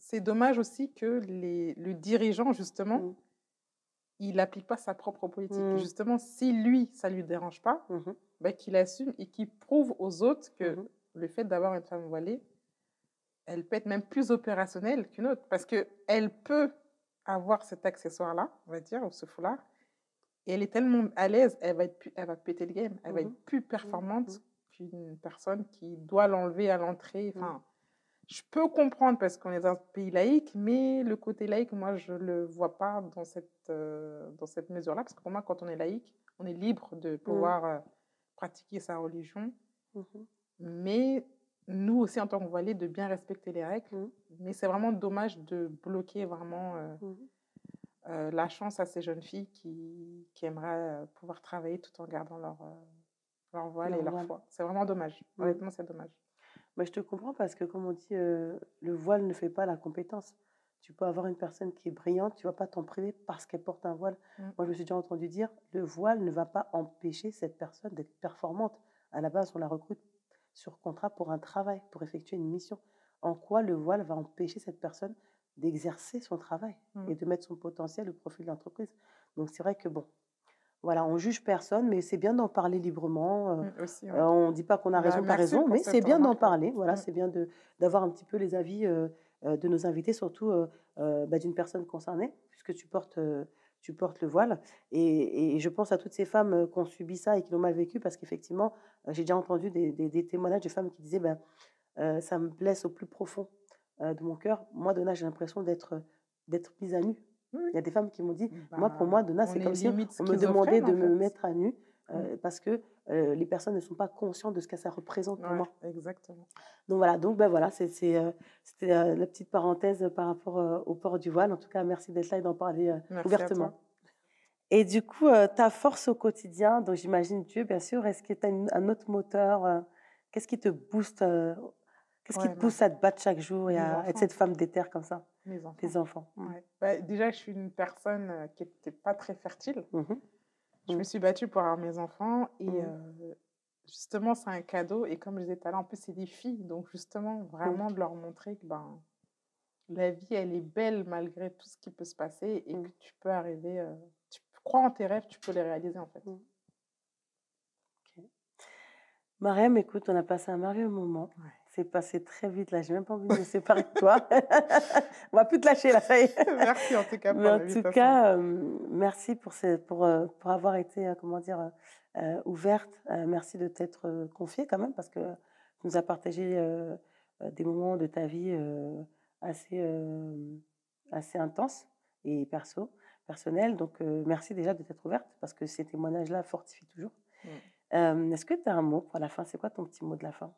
c'est dommage aussi que le dirigeant, justement, mhm, il n'applique pas sa propre politique. mhm, Justement, si lui, ça ne lui dérange pas, mhm, bah, qu'il assume et qu'il prouve aux autres que mhm, le fait d'avoir une femme voilée, elle peut être même plus opérationnelle qu'une autre. Parce qu'elle peut avoir cet accessoire-là, on va dire, ou ce foulard, et elle est tellement à l'aise, elle va péter le game, elle va mhm, être plus mhm, performante qu'une personne qui doit l'enlever à l'entrée. mhm, Enfin, je peux comprendre parce qu'on est dans un pays laïque, mais le côté laïque, moi, je ne le vois pas dans cette mesure-là. Parce que pour moi, quand on est laïque, on est libre de mhm, pouvoir pratiquer sa religion. mhm, Mais nous aussi, en tant que voilés, de bien respecter les règles. mhm, Mais c'est vraiment dommage de bloquer vraiment mhm. la chance à ces jeunes filles qui aimeraient pouvoir travailler tout en gardant leur voile et Leur leur voile. foi. C'est vraiment dommage. Mhm. Honnêtement, c'est dommage. Mais je te comprends parce que, comme on dit, le voile ne fait pas la compétence. Tu peux avoir une personne qui est brillante, tu ne vas pas t'en priver parce qu'elle porte un voile. Moi, je me suis déjà entendu dire, le voile ne va pas empêcher cette personne d'être performante. À la base, on la recrute sur contrat pour un travail, pour effectuer une mission. En quoi le voile va empêcher cette personne d'exercer son travail et de mettre son potentiel au profit de l'entreprise? Donc, c'est vrai que bon, voilà, on juge personne, mais c'est bien d'en parler librement. Aussi, ouais. On ne dit pas qu'on a raison, tu as Merci raison, pour mais cette c'est bien d'en remarque. parler. Voilà, c'est bien d'avoir un petit peu les avis de nos invités, surtout d'une personne concernée, puisque tu portes le voile. Et je pense à toutes ces femmes qui ont subi ça et qui l'ont mal vécu, parce qu'effectivement, j'ai déjà entendu des témoignages de femmes qui disaient ça me blesse au plus profond de mon cœur. Moi, Donna, j'ai l'impression d'être mise à nu. Il y a des femmes qui m'ont dit, pour moi, Donna, c'est comme si on me demandait de me mettre à nu parce que les personnes ne sont pas conscientes de ce que ça représente pour moi. Exactement. Donc voilà, c'était la petite parenthèse par rapport au port du voile. En tout cas, merci d'être là et d'en parler ouvertement. Et du coup, ta force au quotidien, donc j'imagine Dieu, bien sûr, est-ce que tu as un autre moteur? Qu'est-ce qui te booste? Qu'est-ce qui te pousse à te battre chaque jour et à être cette femme déterre comme ça? Mes enfants. Tes enfants. Déjà, je suis une personne qui n'était pas très fertile. Je me suis battue pour avoir mes enfants et justement, c'est un cadeau. Et comme je disais tout à l'heure, en plus, c'est des filles. Donc, justement, vraiment de leur montrer que la vie, elle est belle malgré tout ce qui peut se passer et que tu peux arriver, tu crois en tes rêves, tu peux les réaliser en fait. Mariam, écoute, on a passé un merveilleux moment. C'est passé très vite là, j'ai même pas envie de me séparer de toi. On va plus te lâcher là, ça y est. Merci en tout cas pour l'invitation. En tout cas, merci pour avoir été, ouverte. Merci de t'être confiée quand même, parce que tu nous as partagé des moments de ta vie assez intenses et personnels. Donc, merci déjà de t'être ouverte, parce que ces témoignages-là fortifient toujours. Est-ce que tu as un mot pour la fin? C'est quoi ton petit mot de la fin?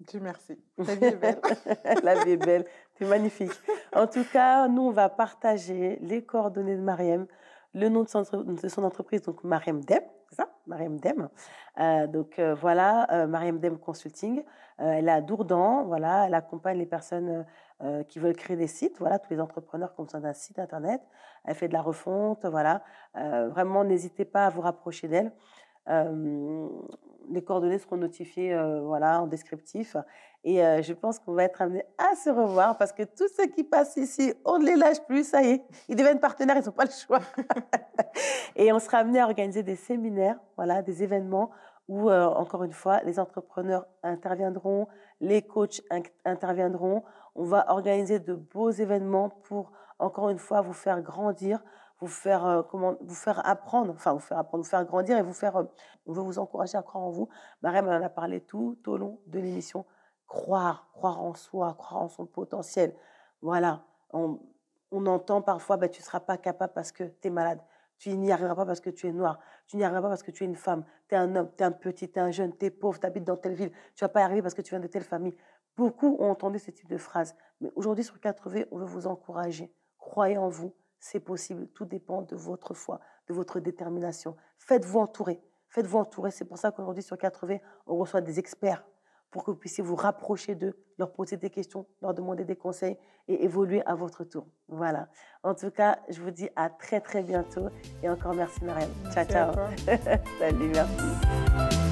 Dieu merci. La vie est belle. La vie est belle. Tu es magnifique. En tout cas, nous, on va partager les coordonnées de Mariam, le nom de son entreprise, donc Mariam Dem, c'est ça? Mariam Dem. Voilà, Mariam Dem Consulting. Elle est à Dourdan, voilà, elle accompagne les personnes qui veulent créer des sites, voilà, tous les entrepreneurs qui ont besoin d'un site internet. Elle fait de la refonte, voilà. Vraiment, n'hésitez pas à vous rapprocher d'elle. Les coordonnées seront notifiées voilà, en descriptif. Et je pense qu'on va être amené à se revoir, parce que tous ceux qui passent ici, on ne les lâche plus, ça y est, ils deviennent partenaires, ils n'ont pas le choix. Et on sera amené à organiser des séminaires, voilà, des événements où, encore une fois, les entrepreneurs interviendront, les coachs interviendront. On va organiser de beaux événements pour, encore une fois, vous faire grandir, vous faire apprendre, vous faire grandir et on veut vous encourager à croire en vous. Mariam en a parlé tout au long de l'émission. Croire en soi, croire en son potentiel. Voilà, on entend parfois, tu ne seras pas capable parce que tu es malade. Tu n'y arriveras pas parce que tu es noir. Tu n'y arriveras pas parce que tu es une femme. Tu es un homme, tu es un petit, tu es un jeune, tu es pauvre, tu habites dans telle ville. Tu ne vas pas y arriver parce que tu viens de telle famille. Beaucoup ont entendu ce type de phrase. Mais aujourd'hui, sur 4V, on veut vous encourager. Croyez en vous. C'est possible, tout dépend de votre foi, de votre détermination. Faites-vous entourer, c'est pour ça qu'aujourd'hui sur 4V, on reçoit des experts pour que vous puissiez vous rapprocher d'eux, leur poser des questions, leur demander des conseils et évoluer à votre tour. Voilà. En tout cas, je vous dis à très très bientôt et encore merci Mariam. Ciao, ciao. Salut, merci.